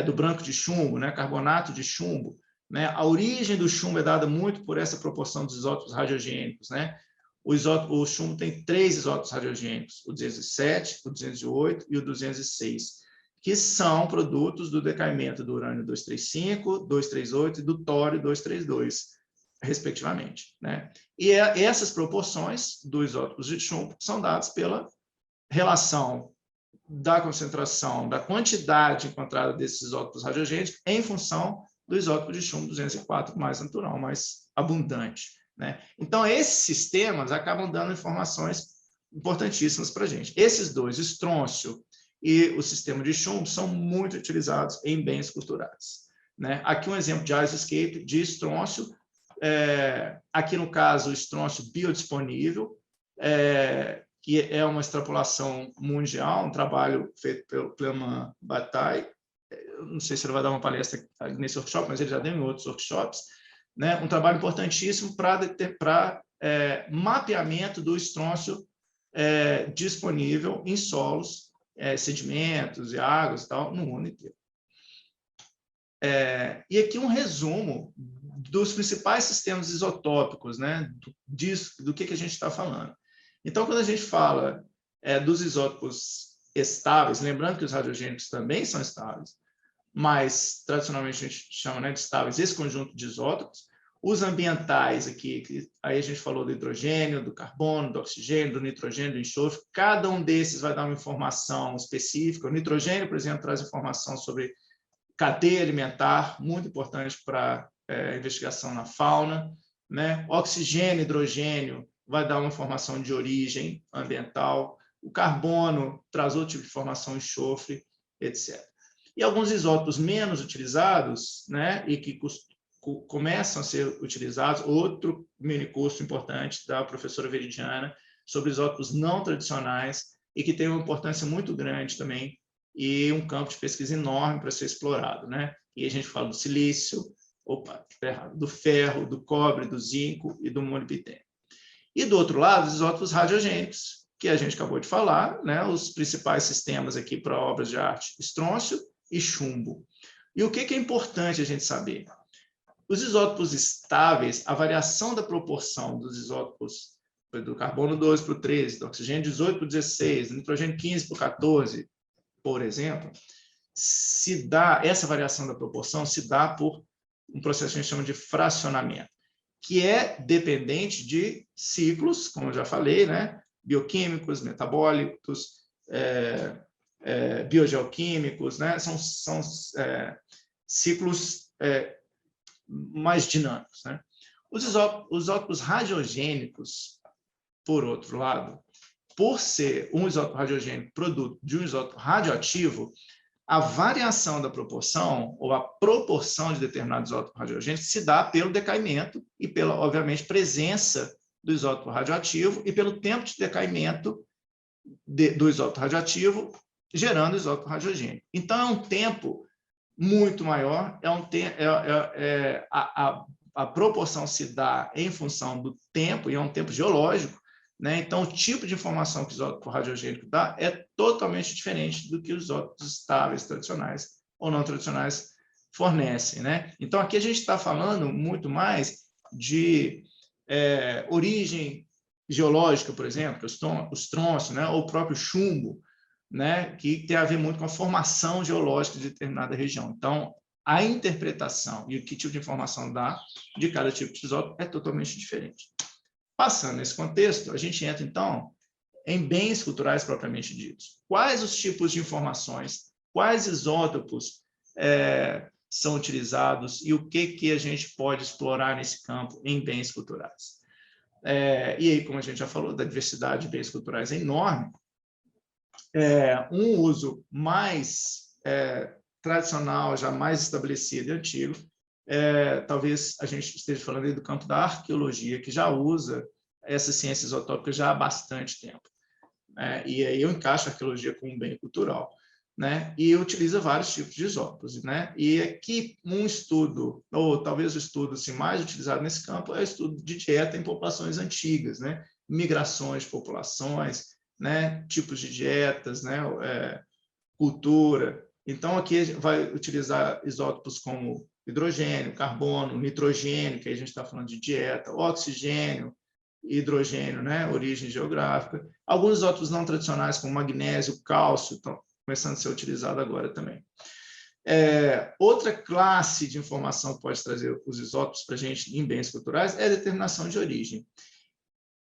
do branco de chumbo, né, carbonato de chumbo. Né? A origem do chumbo é dada muito por essa proporção dos isótopos radiogênicos. Né? O chumbo tem 3 isótopos radiogênicos, o 207, o 208 e o 206, que são produtos do decaimento do urânio 235, 238 e do tório 232, respectivamente. Né? E essas proporções dos isótopos de chumbo são dadas pela relação da concentração, da quantidade encontrada desses isótopos radiogênicos em função do isótopo de chumbo 204 mais natural, mais abundante. Né? Então, esses sistemas acabam dando informações importantíssimas para a gente. Esses dois, estrôncio e o sistema de chumbo, são muito utilizados em bens culturais. Né? Aqui um exemplo de ISOscape de estrôncio, aqui no caso o estrôncio biodisponível, que é uma extrapolação mundial, um trabalho feito pelo Clément Bataille. Eu não sei se ele vai dar uma palestra nesse workshop, mas ele já deu em outros workshops, né? Um trabalho importantíssimo para mapeamento do estrôncio disponível em solos, sedimentos e águas e tal, no mundo inteiro. E aqui um resumo dos principais sistemas isotópicos, né? do que a gente está falando. Então, quando a gente fala dos isótopos estáveis, lembrando que os radiogênicos também são estáveis, mas tradicionalmente a gente chama, né, de estáveis esse conjunto de isótopos. Os ambientais aqui, aí a gente falou do hidrogênio, do carbono, do oxigênio, do nitrogênio, do enxofre. Cada um desses vai dar uma informação específica. O nitrogênio, por exemplo, traz informação sobre cadeia alimentar, muito importante para a investigação na fauna. Né? Oxigênio e hidrogênio vai dar uma informação de origem ambiental. O carbono traz outro tipo de informação, enxofre, etc. E alguns isótopos menos utilizados, né, e que começam a ser utilizados, outro mini curso importante da professora Veridiana, sobre isótopos não tradicionais, e que tem uma importância muito grande também, e um campo de pesquisa enorme para ser explorado. Né? E a gente fala do silício, do ferro, do cobre, do zinco e do molibdênio. E, do outro lado, os isótopos radiogênicos, que a gente acabou de falar, né? Os principais sistemas aqui para obras de arte, estrôncio e chumbo. E o que é importante a gente saber? Os isótopos estáveis, a variação da proporção dos isótopos do carbono 12 para o 13, do oxigênio 18 para o 16, do nitrogênio 15 para o 14, por exemplo, essa variação da proporção se dá por um processo que a gente chama de fracionamento, que é dependente de ciclos, como eu já falei, né? Bioquímicos, metabólicos, biogeoquímicos, né? São ciclos mais dinâmicos. Né? Os isótopos radiogênicos, por outro lado, por ser um isótopo radiogênico produto de um isótopo radioativo, a variação da proporção, ou a proporção de determinados isótopos radiogênicos, se dá pelo decaimento e pela, obviamente, presença do isótopo radioativo e pelo tempo de decaimento do isótopo radioativo, gerando isótopo radiogênico. Então, é um tempo muito maior, a proporção se dá em função do tempo, e é um tempo geológico, né? Então, o tipo de informação que o isótopo radiogênico dá é totalmente diferente do que os isótopos estáveis tradicionais ou não tradicionais fornecem. Né? Então, aqui a gente está falando muito mais de origem geológica, por exemplo, o estrôncio, né? Ou o próprio chumbo, né? Que tem a ver muito com a formação geológica de determinada região. Então, a interpretação e o que tipo de informação dá de cada tipo de isótopo é totalmente diferente. Passando nesse contexto, a gente entra, então, em bens culturais propriamente ditos. Quais os tipos de informações, quais isótopos são utilizados e o que a gente pode explorar nesse campo em bens culturais? E aí, como a gente já falou, da diversidade de bens culturais é enorme. Um uso mais tradicional, já mais estabelecido e antigo, talvez a gente esteja falando aí do campo da arqueologia, que já usa essas ciências isotópicas já há bastante tempo. né? E aí eu encaixo a arqueologia como um bem cultural, né? E utiliza vários tipos de isótopos, né? E aqui um estudo, ou talvez o estudo assim, mais utilizado nesse campo, é o estudo de dieta em populações antigas, né? Migrações de populações, né? Tipos de dietas, né? Cultura. Então, aqui a gente vai utilizar isótopos como hidrogênio, carbono, nitrogênio, que aí a gente está falando de dieta, oxigênio, hidrogênio, né? Origem geográfica. Alguns isótopos não tradicionais, como magnésio, cálcio, estão começando a ser utilizados agora também. Outra classe de informação que pode trazer os isótopos para a gente em bens culturais é a determinação de origem.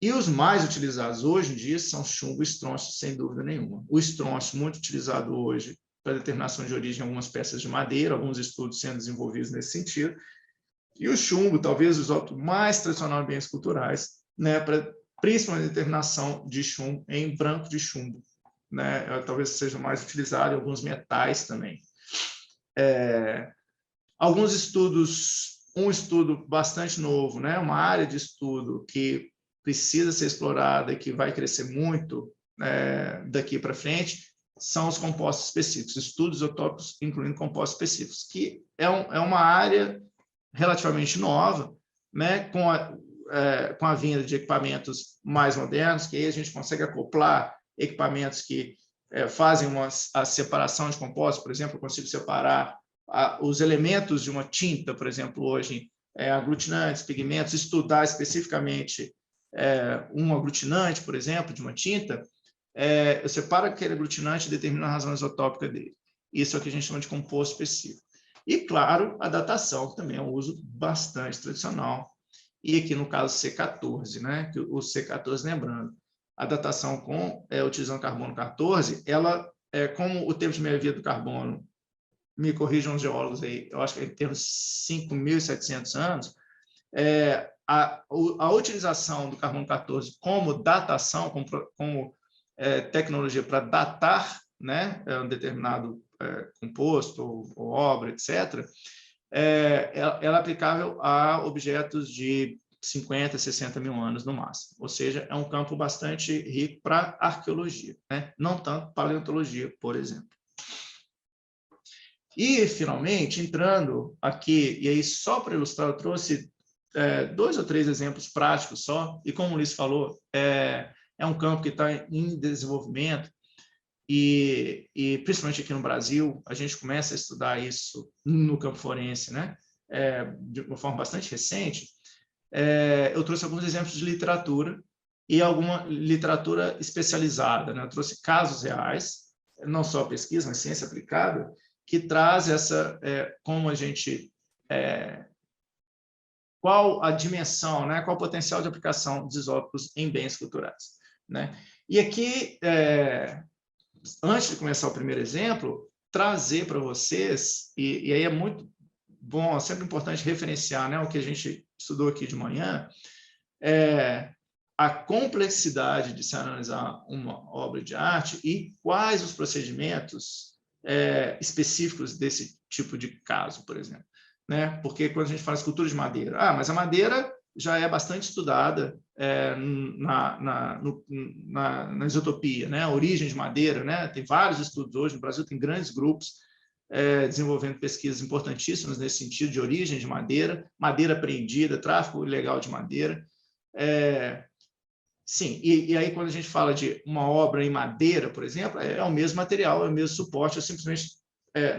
E os mais utilizados hoje em dia são chumbo e estrôncio, sem dúvida nenhuma. O estrôncio, muito utilizado hoje para determinação de origem em algumas peças de madeira, alguns estudos sendo desenvolvidos nesse sentido. E o chumbo, talvez o isótopo mais tradicional em bens culturais, né, para principalmente determinação de chumbo em branco de chumbo, né, talvez seja mais utilizado em alguns metais também. Alguns estudos, um estudo bastante novo, né, uma área de estudo que precisa ser explorada e que vai crescer muito daqui para frente, são os compostos específicos, estudos isotópicos incluindo compostos específicos, que é uma área relativamente nova, né, com a vinda de equipamentos mais modernos, que aí a gente consegue acoplar equipamentos que fazem a separação de compostos. Por exemplo, eu consigo separar os elementos de uma tinta, por exemplo, hoje, aglutinantes, pigmentos, estudar especificamente um aglutinante, por exemplo, de uma tinta, eu separo aquele aglutinante e determino a razão isotópica dele. Isso é o que a gente chama de composto específico. E, claro, a datação, que também é um uso bastante tradicional. E aqui, no caso, C14, né? Que o C14, lembrando, a datação utilizando carbono 14, ela, como o tempo de meia-vida do carbono, me corrijam os geólogos aí, eu acho que é em termos de 5.700 anos, a utilização do carbono 14 como datação, como tecnologia para datar, né, um determinado composto ou obra, etc., ela é aplicável a objetos de 50, 60 mil anos no máximo. Ou seja, é um campo bastante rico para arqueologia, né? Não tanto paleontologia, por exemplo. E, finalmente, entrando aqui, e aí só para ilustrar, eu trouxe 2 ou 3 exemplos práticos só, e como o Luiz falou, é um campo que está em desenvolvimento, e principalmente aqui no Brasil, a gente começa a estudar isso no campo forense, né? De uma forma bastante recente. Eu trouxe alguns exemplos de literatura e alguma literatura especializada, né? Eu trouxe casos reais, não só pesquisa, mas ciência aplicada, que traz como a gente... qual a dimensão, né? Qual o potencial de aplicação de isótopos em bens culturais, né? E aqui... antes de começar o primeiro exemplo, trazer para vocês, e aí é muito bom, é sempre importante referenciar, né, o que a gente estudou aqui de manhã, a complexidade de se analisar uma obra de arte e quais os procedimentos específicos desse tipo de caso, por exemplo. Né? Porque quando a gente fala escultura de madeira, mas a madeira já é bastante estudada na isotopia, né? A origem de madeira, né? Tem vários estudos hoje, no Brasil tem grandes grupos desenvolvendo pesquisas importantíssimas nesse sentido de origem de madeira, madeira apreendida, tráfico ilegal de madeira. Sim, e aí quando a gente fala de uma obra em madeira, por exemplo, é o mesmo material, é o mesmo suporte,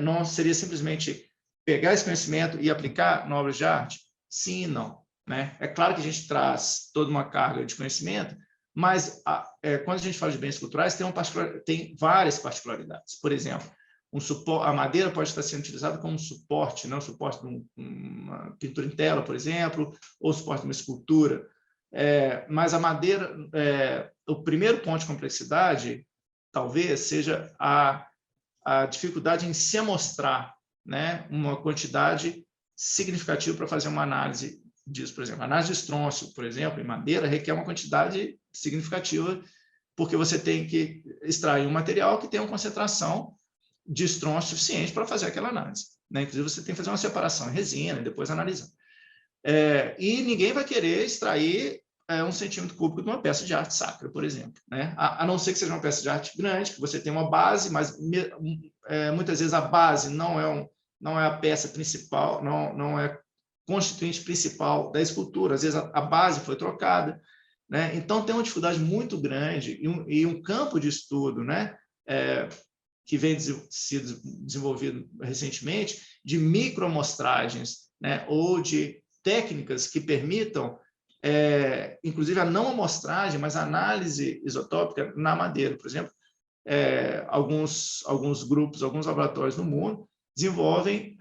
não seria simplesmente pegar esse conhecimento e aplicar na obra de arte? Sim e não. Né? É claro que a gente traz toda uma carga de conhecimento, mas quando a gente fala de bens culturais, tem várias particularidades. Por exemplo, a madeira pode estar sendo utilizada como suporte, não suporte de uma pintura em tela, por exemplo, ou suporte de uma escultura. Mas a madeira, o primeiro ponto de complexidade, talvez, seja a dificuldade em se mostrar, né, uma quantidade significativa para fazer uma análise disso. Por exemplo, a análise de estrôncio, por exemplo, em madeira, requer uma quantidade significativa, porque você tem que extrair um material que tenha uma concentração de estrôncio suficiente para fazer aquela análise. Né? Inclusive, você tem que fazer uma separação em resina e depois analisar. E ninguém vai querer extrair 1 centímetro cúbico de uma peça de arte sacra, por exemplo, né? A não ser que seja uma peça de arte grande, que você tem uma base, mas muitas vezes a base não é a peça principal, não é constituinte principal da escultura, às vezes a base foi trocada, né? Então tem uma dificuldade muito grande e um campo de estudo, né? Que vem sido desenvolvido recentemente, de microamostragens, né? Ou de técnicas que permitam, inclusive a não amostragem, mas a análise isotópica na madeira. Por exemplo, alguns grupos, alguns laboratórios no mundo desenvolvem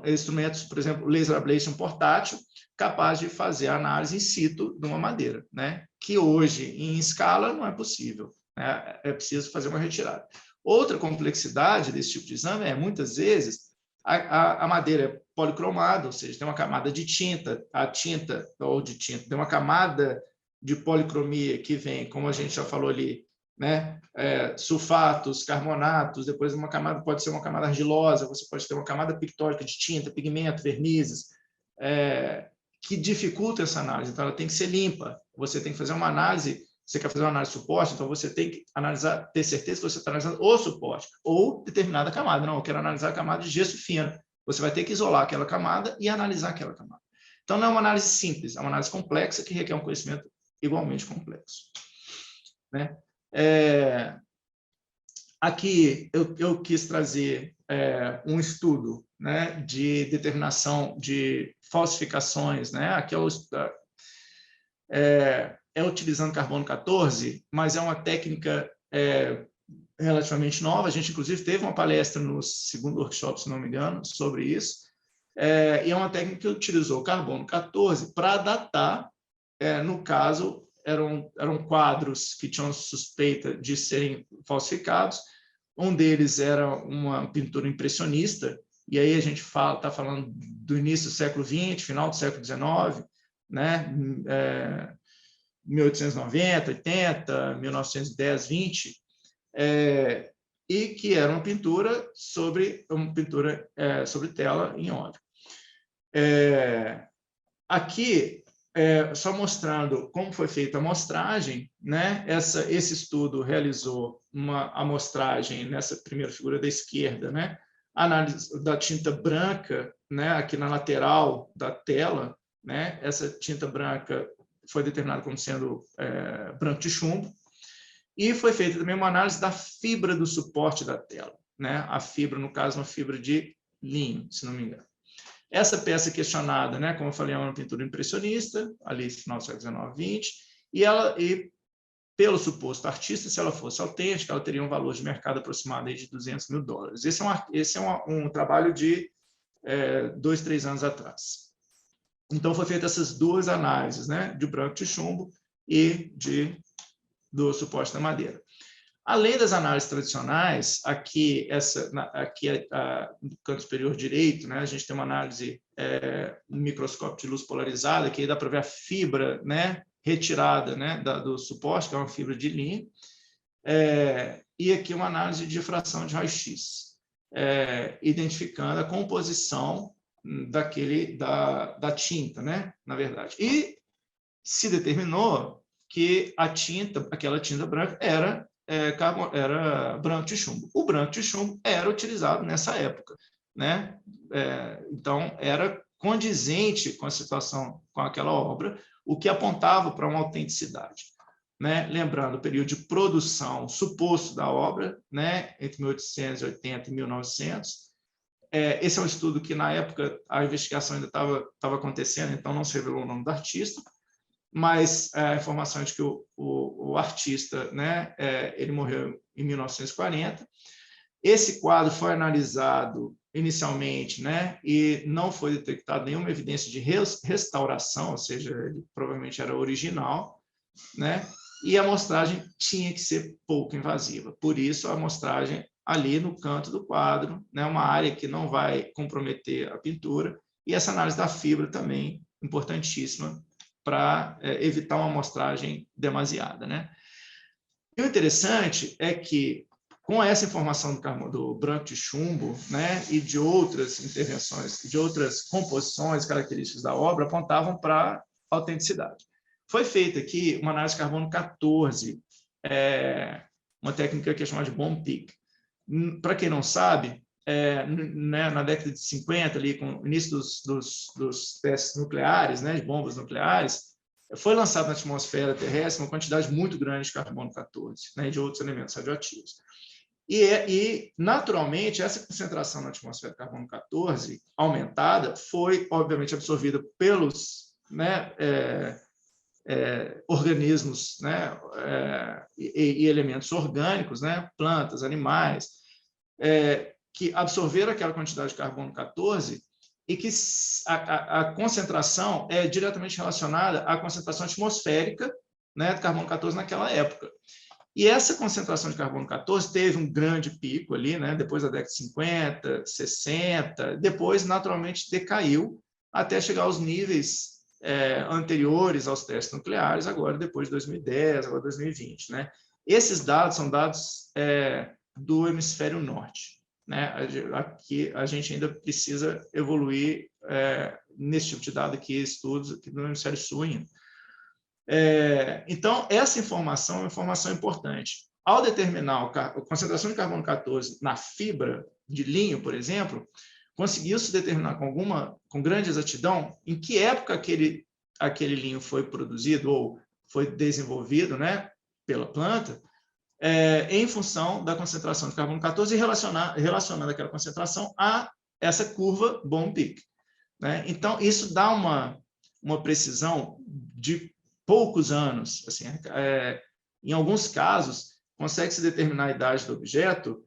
instrumentos, por exemplo, laser ablation portátil, capaz de fazer a análise in situ de uma madeira, né? Que hoje, em escala, não é possível, né? É preciso fazer uma retirada. Outra complexidade desse tipo de exame muitas vezes, a madeira é policromada, ou seja, tem uma camada de tinta, tem uma camada de policromia que vem, como a gente já falou ali, né? Sulfatos, carbonatos, depois uma camada pode ser uma camada argilosa, você pode ter uma camada pictórica de tinta, pigmento, vernizes, que dificulta essa análise. Então, ela tem que ser limpa. Você tem que fazer uma análise, você quer fazer uma análise de suporte, então você tem que analisar, ter certeza que você está analisando o suporte, ou determinada camada. Não, eu quero analisar a camada de gesso fino. Você vai ter que isolar aquela camada e analisar aquela camada. Então, não é uma análise simples, é uma análise complexa que requer um conhecimento igualmente complexo, né? Aqui eu quis trazer um estudo, né, de determinação de falsificações, né? Aqui é utilizando carbono 14, mas é uma técnica relativamente nova. A gente, inclusive, teve uma palestra no segundo workshop, se não me engano, sobre isso. E é uma técnica que utilizou carbono 14 para datar, no caso, eram quadros que tinham suspeita de serem falsificados. Um deles era uma pintura impressionista, e aí a gente está falando do início do século XX, final do século XIX, né? 1890, 80, 1910, 20, e que era uma pintura sobre tela em óleo. Aqui, só mostrando como foi feita a amostragem, né? Esse estudo realizou uma amostragem nessa primeira figura da esquerda, né? Análise da tinta branca, né? Aqui na lateral da tela, né? Essa tinta branca foi determinada como sendo branco de chumbo, e foi feita também uma análise da fibra do suporte da tela, né? A fibra, no caso, uma fibra de linho, se não me engano. Essa peça questionada, né, como eu falei, é uma pintura impressionista, ali final do século XIX, XX, e pelo suposto artista, se ela fosse autêntica, ela teria um valor de mercado aproximado de $200 mil. Esse é um trabalho de 2, 3 anos atrás. Então, foi feita essas duas análises, né, de branco de chumbo e do suporte da madeira. Além das análises tradicionais, aqui no canto superior direito, né, a gente tem uma análise no microscópio de luz polarizada, que aí dá para ver a fibra, né, retirada, né, do suporte, que é uma fibra de linho, e aqui uma análise de difração de raio-x, identificando a composição da tinta, né, na verdade. E se determinou que aquela tinta branca era branco de chumbo. O branco de chumbo era utilizado nessa época, né? Então, era condizente com a situação, com aquela obra, o que apontava para uma autenticidade, né? Lembrando o período de produção suposto da obra, né? Entre 1880 e 1900. Esse é um estudo que, na época, a investigação ainda estava acontecendo, então não se revelou o nome do artista, mas a informação é de que o artista, né, ele morreu em 1940. Esse quadro foi analisado inicialmente, né, e não foi detectada nenhuma evidência de restauração, ou seja, ele provavelmente era original, né, e a amostragem tinha que ser pouco invasiva. Por isso, a amostragem ali no canto do quadro, né, uma área que não vai comprometer a pintura, e essa análise da fibra também, importantíssima, para evitar uma amostragem demasiada, né? E o interessante é que, com essa informação do branco de chumbo, né, e de outras intervenções, de outras composições, características da obra, apontavam para autenticidade. Foi feita aqui uma análise de carbono 14, uma técnica que é chamada de bomb peak. Para quem não sabe, né, na década de 50, ali, com o início dos testes nucleares, né, de bombas nucleares, foi lançado na atmosfera terrestre uma quantidade muito grande de carbono 14, né, e de outros elementos radioativos. E, naturalmente, essa concentração na atmosfera de carbono 14 aumentada foi, obviamente, absorvida pelos, né, organismos, né, e elementos orgânicos, né, plantas, animais, que absorveram aquela quantidade de carbono 14 e que a concentração é diretamente relacionada à concentração atmosférica, né, de carbono 14 naquela época. E essa concentração de carbono 14 teve um grande pico ali, né, depois da década de 50, 60, depois, naturalmente, decaiu até chegar aos níveis anteriores aos testes nucleares, agora depois de 2010, agora 2020. Né? Esses dados são dados do hemisfério norte. Né? Aqui a gente ainda precisa evoluir nesse tipo de dado aqui, estudos aqui no hemisfério sul ainda. Então, essa informação é uma informação importante. Ao determinar a concentração de carbono 14 na fibra de linho, por exemplo, conseguiu-se determinar com grande exatidão em que época aquele linho foi produzido ou foi desenvolvido, né, pela planta, em função da concentração de carbono 14 e relacionando aquela concentração a essa curva bomb peak. Né? Então, isso dá uma precisão de poucos anos. Assim, em alguns casos, consegue-se determinar a idade do objeto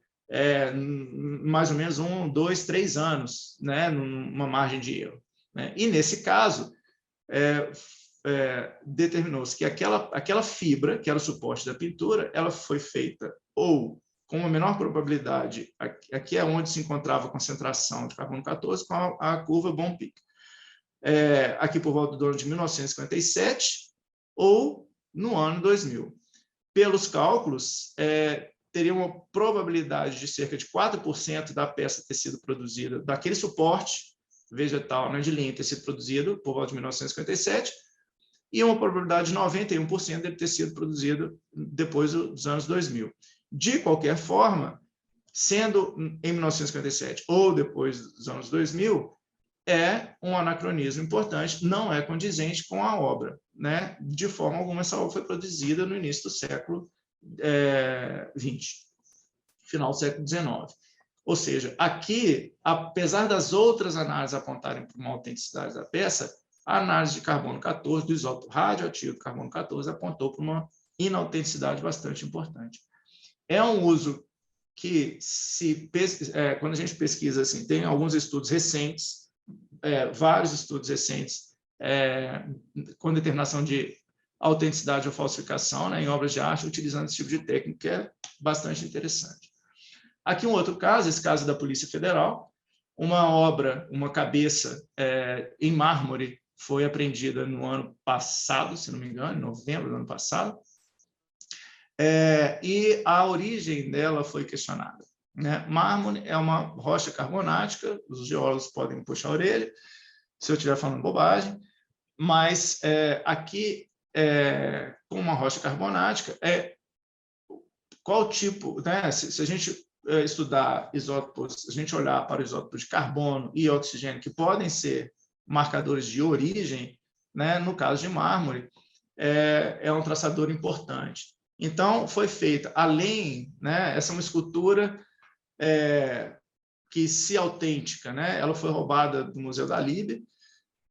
mais ou menos 1, 2, 3 anos, né, numa margem de erro. Né? E, nesse caso, determinou-se que aquela fibra, que era o suporte da pintura, ela foi feita ou com uma menor probabilidade, aqui é onde se encontrava a concentração de carbono 14, com a curva bomb peak. Aqui por volta do ano de 1957 ou no ano 2000. Pelos cálculos, teria uma probabilidade de cerca de 4% da peça ter sido produzida, daquele suporte vegetal, né, de linho ter sido produzido por volta de 1957, e uma probabilidade de 91% dele ter sido produzido depois dos anos 2000. De qualquer forma, sendo em 1957 ou depois dos anos 2000, é um anacronismo importante, não é condizente com a obra. Né? De forma alguma, essa obra foi produzida no início do século XX, final do século XIX. Ou seja, aqui, apesar das outras análises apontarem para uma autenticidade da peça, a análise de carbono 14, do isótopo radioativo de carbono 14, apontou para uma inautenticidade bastante importante. É um uso que, quando a gente pesquisa, assim, tem alguns estudos recentes, vários estudos recentes, com determinação de autenticidade ou falsificação, né, em obras de arte, utilizando esse tipo de técnica, que é bastante interessante. Aqui um outro caso, esse caso da Polícia Federal, uma obra, uma cabeça em mármore foi apreendida no ano passado, se não me engano, em novembro do ano passado, e a origem dela foi questionada. Né? Mármore é uma rocha carbonática, os geólogos podem puxar a orelha, se eu estiver falando bobagem, mas aqui, com uma rocha carbonática, qual tipo, né? Se a gente estudar isótopos, se a gente olhar para o isótopo de carbono e oxigênio, que podem ser marcadores de origem, né? No caso de mármore, é um traçador importante. Então, foi feita, além, né? Essa é uma escultura que, se autêntica, né? Ela foi roubada do Museu da Líbia,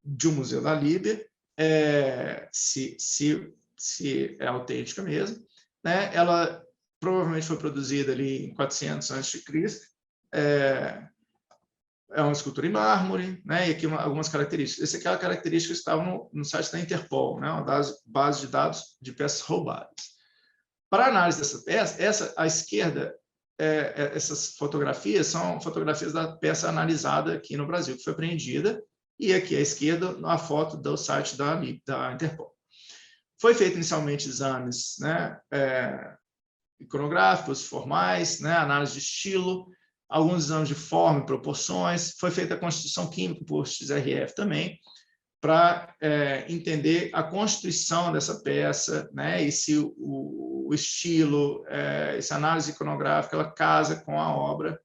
de um museu da Líbia, se é autêntica mesmo, né? Ela provavelmente foi produzida ali em 400 a.C., é uma escultura em mármore, né? E aqui algumas características. Essa aqui é a característica que estava no site da Interpol, né? Uma base de dados de peças roubadas. Para a análise dessa peça, à esquerda, essas fotografias são fotografias da peça analisada aqui no Brasil, que foi apreendida, e aqui à esquerda a foto do site da Interpol. Foi feito inicialmente exames, né, iconográficos, formais, né, análise de estilo, alguns exames de forma e proporções, foi feita a constituição química por XRF também, para entender a constituição dessa peça, né? E se o estilo, essa análise iconográfica, ela casa com a obra,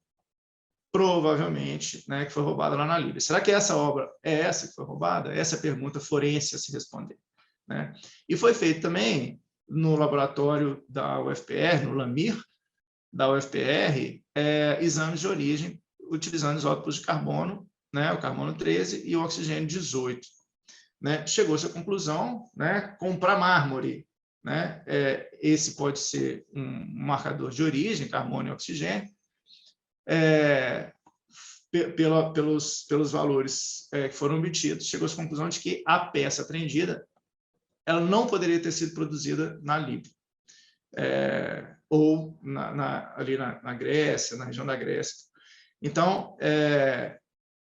provavelmente, né, que foi roubada lá na Líbia. Será que essa obra é essa que foi roubada? Essa é a pergunta forense a se responder, né? E foi feito também no laboratório da UFPR, no LAMIR, da UFPR, exames de origem utilizando isótopos de carbono, né, o carbono 13 e o oxigênio 18. Né? Chegou-se à conclusão, né, comprar mármore, né, esse pode ser um marcador de origem, carbono e oxigênio, pelos valores que foram obtidos, chegou-se à conclusão de que a peça apreendida ela não poderia ter sido produzida na Líbia, ou ali na Grécia, na região da Grécia. Então,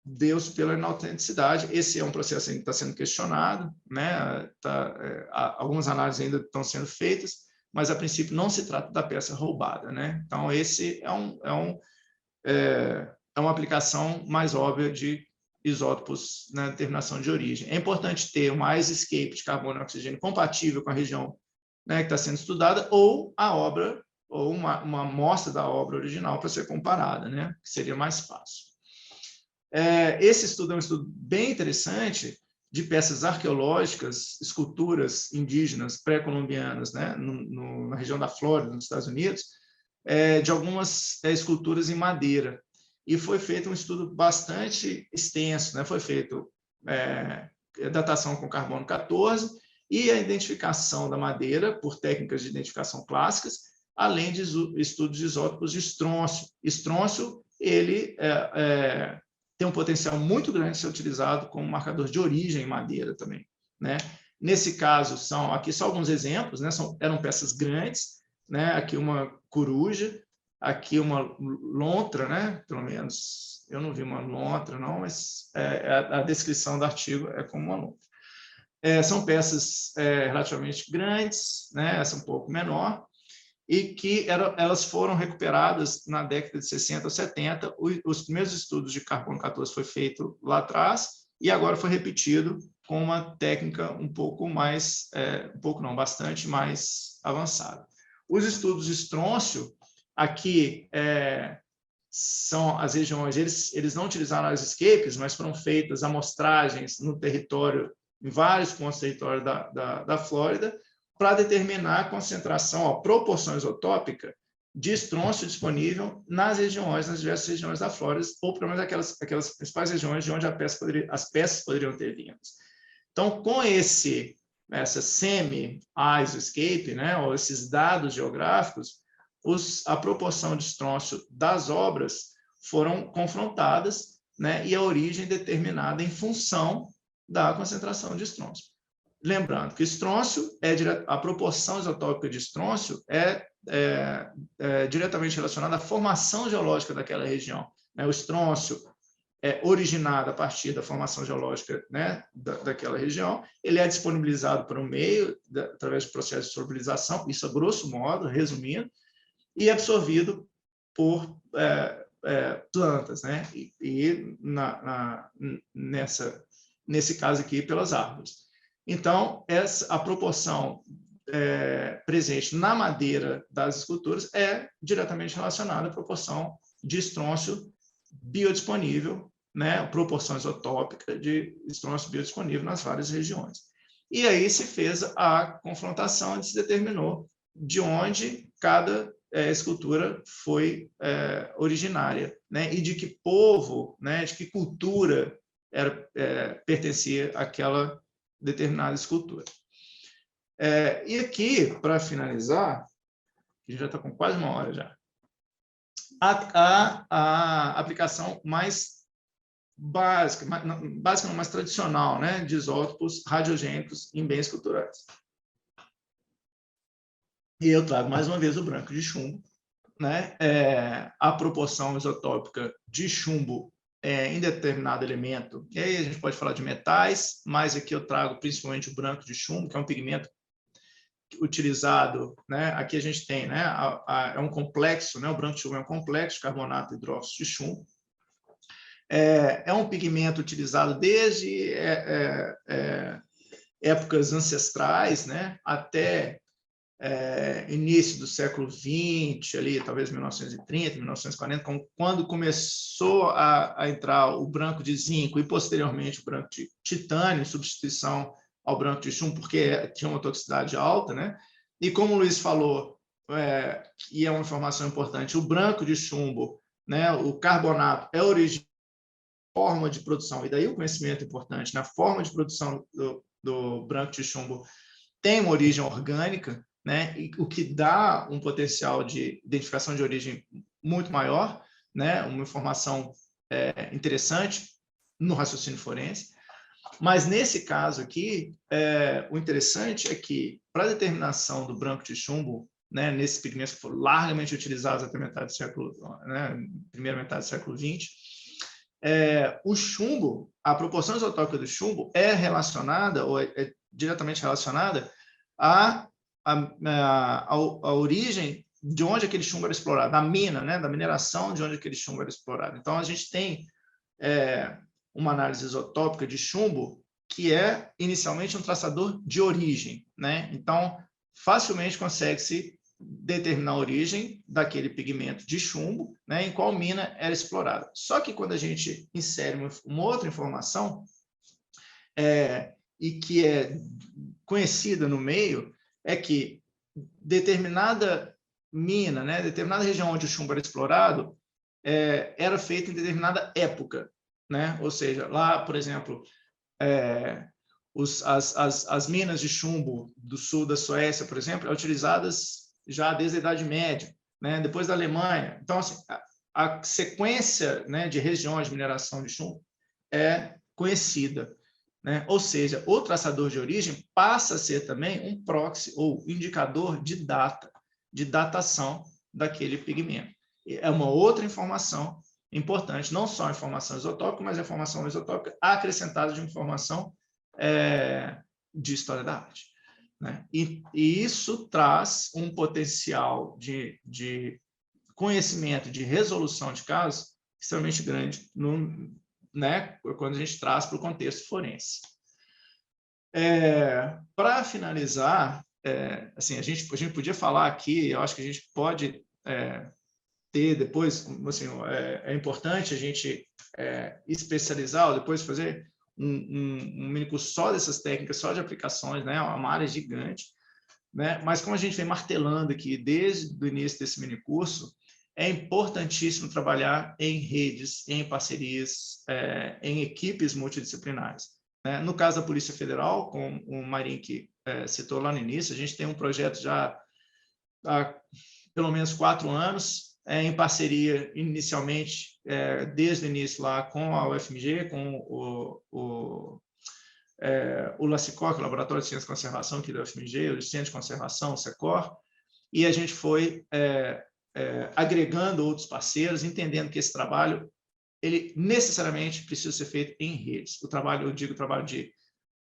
deu-se pela inautenticidade. Esse é um processo que está sendo questionado, né? Algumas análises ainda estão sendo feitas, mas, a princípio, não se trata da peça roubada, né? Então, esse é uma aplicação mais óbvia de isótopos na determinação de origem. É importante ter um ice escape de carbono e oxigênio compatível com a região, né, que está sendo estudada, ou a obra, ou uma amostra da obra original para ser comparada, né, que seria mais fácil. Esse estudo é um estudo bem interessante de peças arqueológicas, esculturas indígenas pré-colombianas, né, na região da Flórida, nos Estados Unidos, de algumas esculturas em madeira. E foi feito um estudo bastante extenso, né? Foi feito datação com carbono 14 e a identificação da madeira por técnicas de identificação clássicas, além de estudos de isótopos de estrôncio. Estrôncio, ele tem um potencial muito grande de ser utilizado como marcador de origem em madeira também, né? Nesse caso, aqui só alguns exemplos, né? Eram peças grandes, né? Aqui uma coruja, aqui uma lontra, né? Pelo menos eu não vi uma lontra, não, mas a descrição do artigo é como uma lontra. São peças relativamente grandes, né? Essa um pouco menor, e que elas foram recuperadas na década de 60 ou 70. Os primeiros estudos de carbono 14 foi feito lá atrás, e agora foi repetido com uma técnica um pouco mais, bastante mais avançada. Os estudos de estrôncio, aqui são as regiões, eles não utilizaram as escapes, mas foram feitas amostragens no território, em vários pontos do território da Flórida, para determinar a concentração, a proporção isotópica de estrôncio disponível nas diversas regiões da Flórida, ou pelo menos aquelas principais regiões de onde as peças poderiam ter vindo. Então, com essa semi-isoscape, né, ou esses dados geográficos, a proporção de estrôncio das obras foram confrontadas, né, e a origem determinada em função da concentração de estrôncio. Lembrando que estrôncio a proporção isotópica de estrôncio é diretamente relacionada à formação geológica daquela região, né? O estrôncio é originado a partir da formação geológica, né, daquela região, ele é disponibilizado para o meio através do processo de solubilização, isso a grosso modo, resumindo, e absorvido por plantas, né? E nesse caso aqui, pelas árvores. Então, a proporção presente na madeira das esculturas é diretamente relacionada à proporção de estrôncio biodisponível, né? Proporção isotópica de estrôncio biodisponível nas várias regiões. E aí se fez a confrontação e se determinou de onde cada escultura foi originária, né? E de que povo, né? De que cultura pertencia àquela determinada escultura. E aqui, para finalizar, a gente já está com quase uma hora já, a aplicação mais básica não, mais tradicional, né, de isótopos radiogênicos em bens culturais. E eu trago mais uma vez o branco de chumbo, né? A proporção isotópica de chumbo em determinado elemento, e aí a gente pode falar de metais, mas aqui eu trago principalmente o branco de chumbo, que é um pigmento utilizado, né? Aqui a gente tem, né? É um complexo, né? O branco de chumbo é um complexo de carbonato e hidróxido de chumbo. É um pigmento utilizado desde épocas ancestrais, né, até início do século XX, ali, talvez 1930, 1940, quando começou a entrar o branco de zinco e, posteriormente, o branco de titânio, em substituição ao branco de chumbo, porque tinha uma toxicidade alta, né? E como o Luiz falou, e é uma informação importante, o branco de chumbo, né, o carbonato, é origem forma de produção, e daí o conhecimento importante, na forma de produção do branco de chumbo tem uma origem orgânica, né, o que dá um potencial de identificação de origem muito maior, né, uma informação interessante no raciocínio forense. Mas, nesse caso aqui, o interessante é que, para a determinação do branco de chumbo, né, nesses pigmentos que foram largamente utilizados até metade do século, né, primeira metade do século XX, o chumbo, a proporção isotópica do chumbo é relacionada, ou é diretamente relacionada à origem de onde aquele chumbo era explorado, da mina, né, da mineração de onde aquele chumbo era explorado. Então, a gente tem uma análise isotópica de chumbo que é inicialmente um traçador de origem, né? Então, facilmente consegue-se determinar a origem daquele pigmento de chumbo, né, em qual mina era explorada. Só que quando a gente insere uma outra informação, e que é conhecida no meio, é que determinada mina, né, determinada região onde o chumbo era explorado, era feita em determinada época, né? Ou seja, lá, por exemplo, as minas de chumbo do sul da Suécia, por exemplo, utilizadas já desde a Idade Média, né? Depois da Alemanha. Então, assim, a sequência, né, de regiões de mineração de chumbo é conhecida, né? Ou seja, o traçador de origem passa a ser também um proxy ou indicador de datação daquele pigmento. É uma outra informação importante, não só a informação isotópica, mas a informação isotópica acrescentada de informação de história da arte, né? E isso traz um potencial de conhecimento, de resolução de casos extremamente grande, né, quando a gente traz para o contexto forense. Para finalizar, assim, a gente podia falar aqui, eu acho que a gente pode ter depois, assim, é importante a gente especializar, ou depois fazer um mini curso só dessas técnicas, só de aplicações, né? É uma área gigante, né? Mas como a gente vem martelando aqui desde o início desse mini curso, é importantíssimo trabalhar em redes, em parcerias, em equipes multidisciplinares, né? No caso da Polícia Federal, como o Marink citou lá no início, a gente tem um projeto já há pelo menos 4 anos, em parceria inicialmente, desde o início lá com a UFMG, com o LACICOR, que é o Laboratório de Ciência e Conservação aqui da UFMG, o Centro de Conservação, o SECOR, e a gente foi agregando outros parceiros, entendendo que esse trabalho ele necessariamente precisa ser feito em redes. O trabalho, eu digo, o trabalho de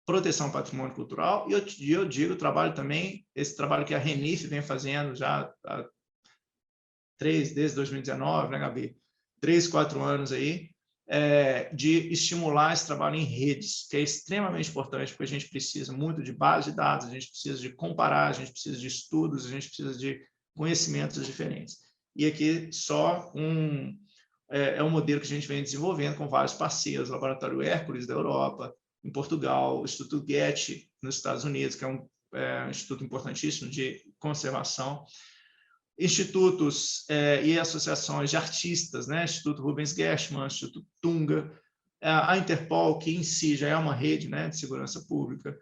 proteção ao patrimônio cultural, e eu digo o trabalho também, esse trabalho que a RENIF vem fazendo já há desde 2019, né, Gabi? 3, 4 anos aí, de estimular esse trabalho em redes, que é extremamente importante, porque a gente precisa muito de base de dados, a gente precisa de comparar, a gente precisa de estudos, a gente precisa de conhecimentos diferentes. E aqui só um modelo que a gente vem desenvolvendo com vários parceiros, o Laboratório Hércules da Europa, em Portugal, o Instituto Getty nos Estados Unidos, que é um instituto importantíssimo de conservação, institutos e associações de artistas, né? Instituto Rubens Gershman, Instituto Tunga, a Interpol, que em si já é uma rede, né, de segurança pública,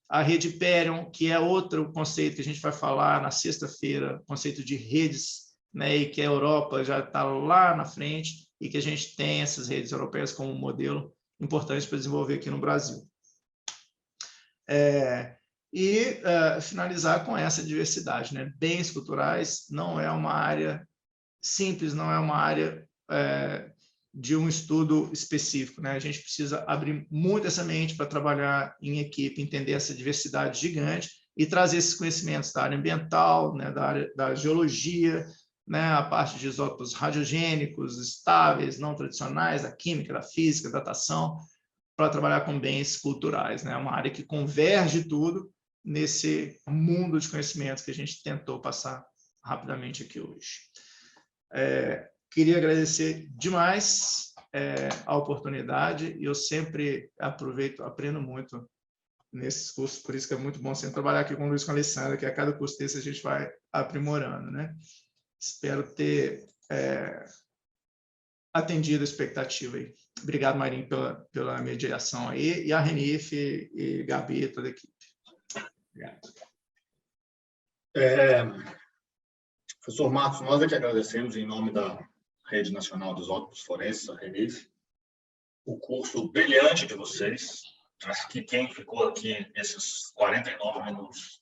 a rede Hyperion, que é outro conceito que a gente vai falar na sexta-feira, conceito de redes, né, e que a Europa já está lá na frente e que a gente tem essas redes europeias como um modelo importante para desenvolver aqui no Brasil. Finalizar com essa diversidade, né? Bens culturais não é uma área simples, não é uma área de um estudo específico, né? A gente precisa abrir muito essa mente para trabalhar em equipe, entender essa diversidade gigante e trazer esses conhecimentos da área ambiental, né? Da área da geologia, né, a parte de isótopos radiogênicos, estáveis, não tradicionais, da química, da física, datação, para trabalhar com bens culturais, né? Uma área que converge tudo nesse mundo de conhecimentos que a gente tentou passar rapidamente aqui hoje. Queria agradecer demais a oportunidade, e eu sempre aprendo muito nesses cursos, por isso que é muito bom sempre trabalhar aqui com o Luiz e com a Alessandra, que a cada curso desse a gente vai aprimorando, né? Espero ter atendido a expectativa aí. Obrigado, Marinho, pela mediação aí, e a Renife e Gabi e toda a equipe. Obrigado. Professor Marcos, nós é que agradecemos em nome da Rede Nacional dos Isótopos Forenses, a Renife, o curso brilhante de vocês. Acho que quem ficou aqui esses 49 minutos,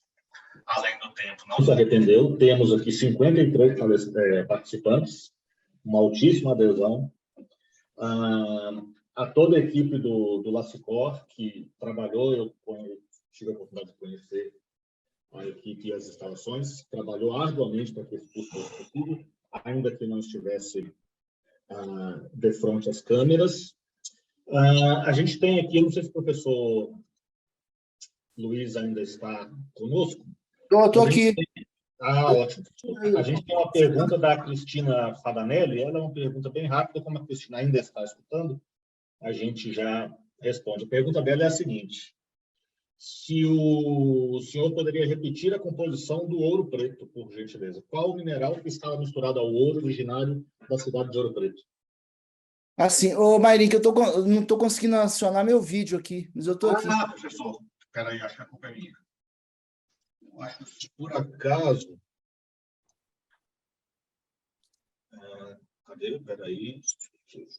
além do tempo, não se arrependeu. Temos aqui 53 participantes, uma altíssima adesão. A toda a equipe do LACICOR, que trabalhou, eu tive a oportunidade de conhecer a equipe e as instalações, trabalhou arduamente para que esse curso fosse possível, ainda que não estivesse de frente às câmeras. A gente tem aqui, não sei se o professor Luiz ainda está conosco. Estou aqui. Ótimo. A gente tem uma pergunta da Cristina Fadanelli. Ela é uma pergunta bem rápida, como a Cristina ainda está escutando, a gente já responde. A pergunta dela é a seguinte: se o senhor poderia repetir a composição do ouro preto, por gentileza? Qual o mineral que estava misturado ao ouro originário da cidade de Ouro Preto? Assim, ô Mairinho, que eu não estou conseguindo acionar meu vídeo aqui, mas eu estou aqui. Professor, espera aí, acho que a culpa é minha. Eu acho que, por acaso... Cadê? Espera aí.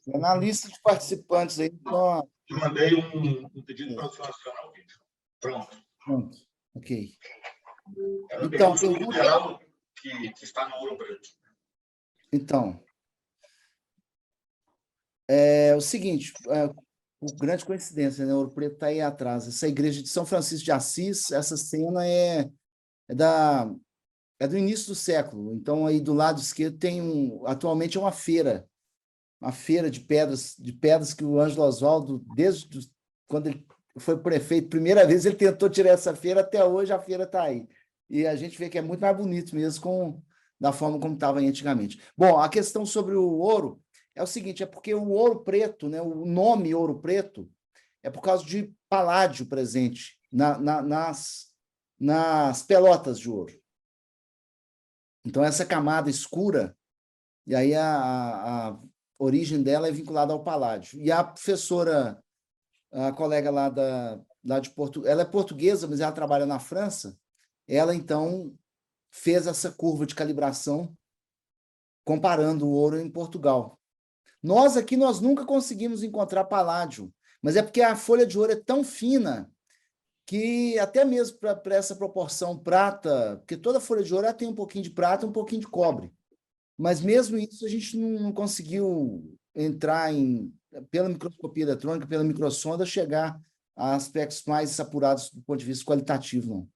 É na lista de participantes aí. Então... Eu mandei um pedido para o senhor acionar o vídeo. Pronto. Ok. Então, o mineral que está no Ouro Preto. Então, é o seguinte, por grande coincidência, né? Ouro Preto está aí atrás. Essa igreja de São Francisco de Assis, essa cena é do início do século. Então, aí do lado esquerdo tem atualmente é uma feira de pedras que o Ângelo Oswaldo, desde quando ele foi prefeito, primeira vez ele tentou tirar essa feira, até hoje a feira está aí. E a gente vê que é muito mais bonito mesmo da forma como estava antigamente. Bom, a questão sobre o ouro é o seguinte, é porque o ouro preto, né, o nome ouro preto, é por causa de paládio presente nas pelotas de ouro. Então, essa camada escura, e aí a origem dela é vinculada ao paládio. E a professora, a colega lá de Portugal, ela é portuguesa, mas ela trabalha na França, ela, então, fez essa curva de calibração comparando o ouro em Portugal. Nós aqui, nós nunca conseguimos encontrar paládio, mas é porque a folha de ouro é tão fina que até mesmo para essa proporção prata, porque toda folha de ouro ela tem um pouquinho de prata e um pouquinho de cobre, mas mesmo isso a gente não conseguiu entrar pela microscopia eletrônica, pela microsonda, chegar a aspectos mais apurados do ponto de vista qualitativo, não.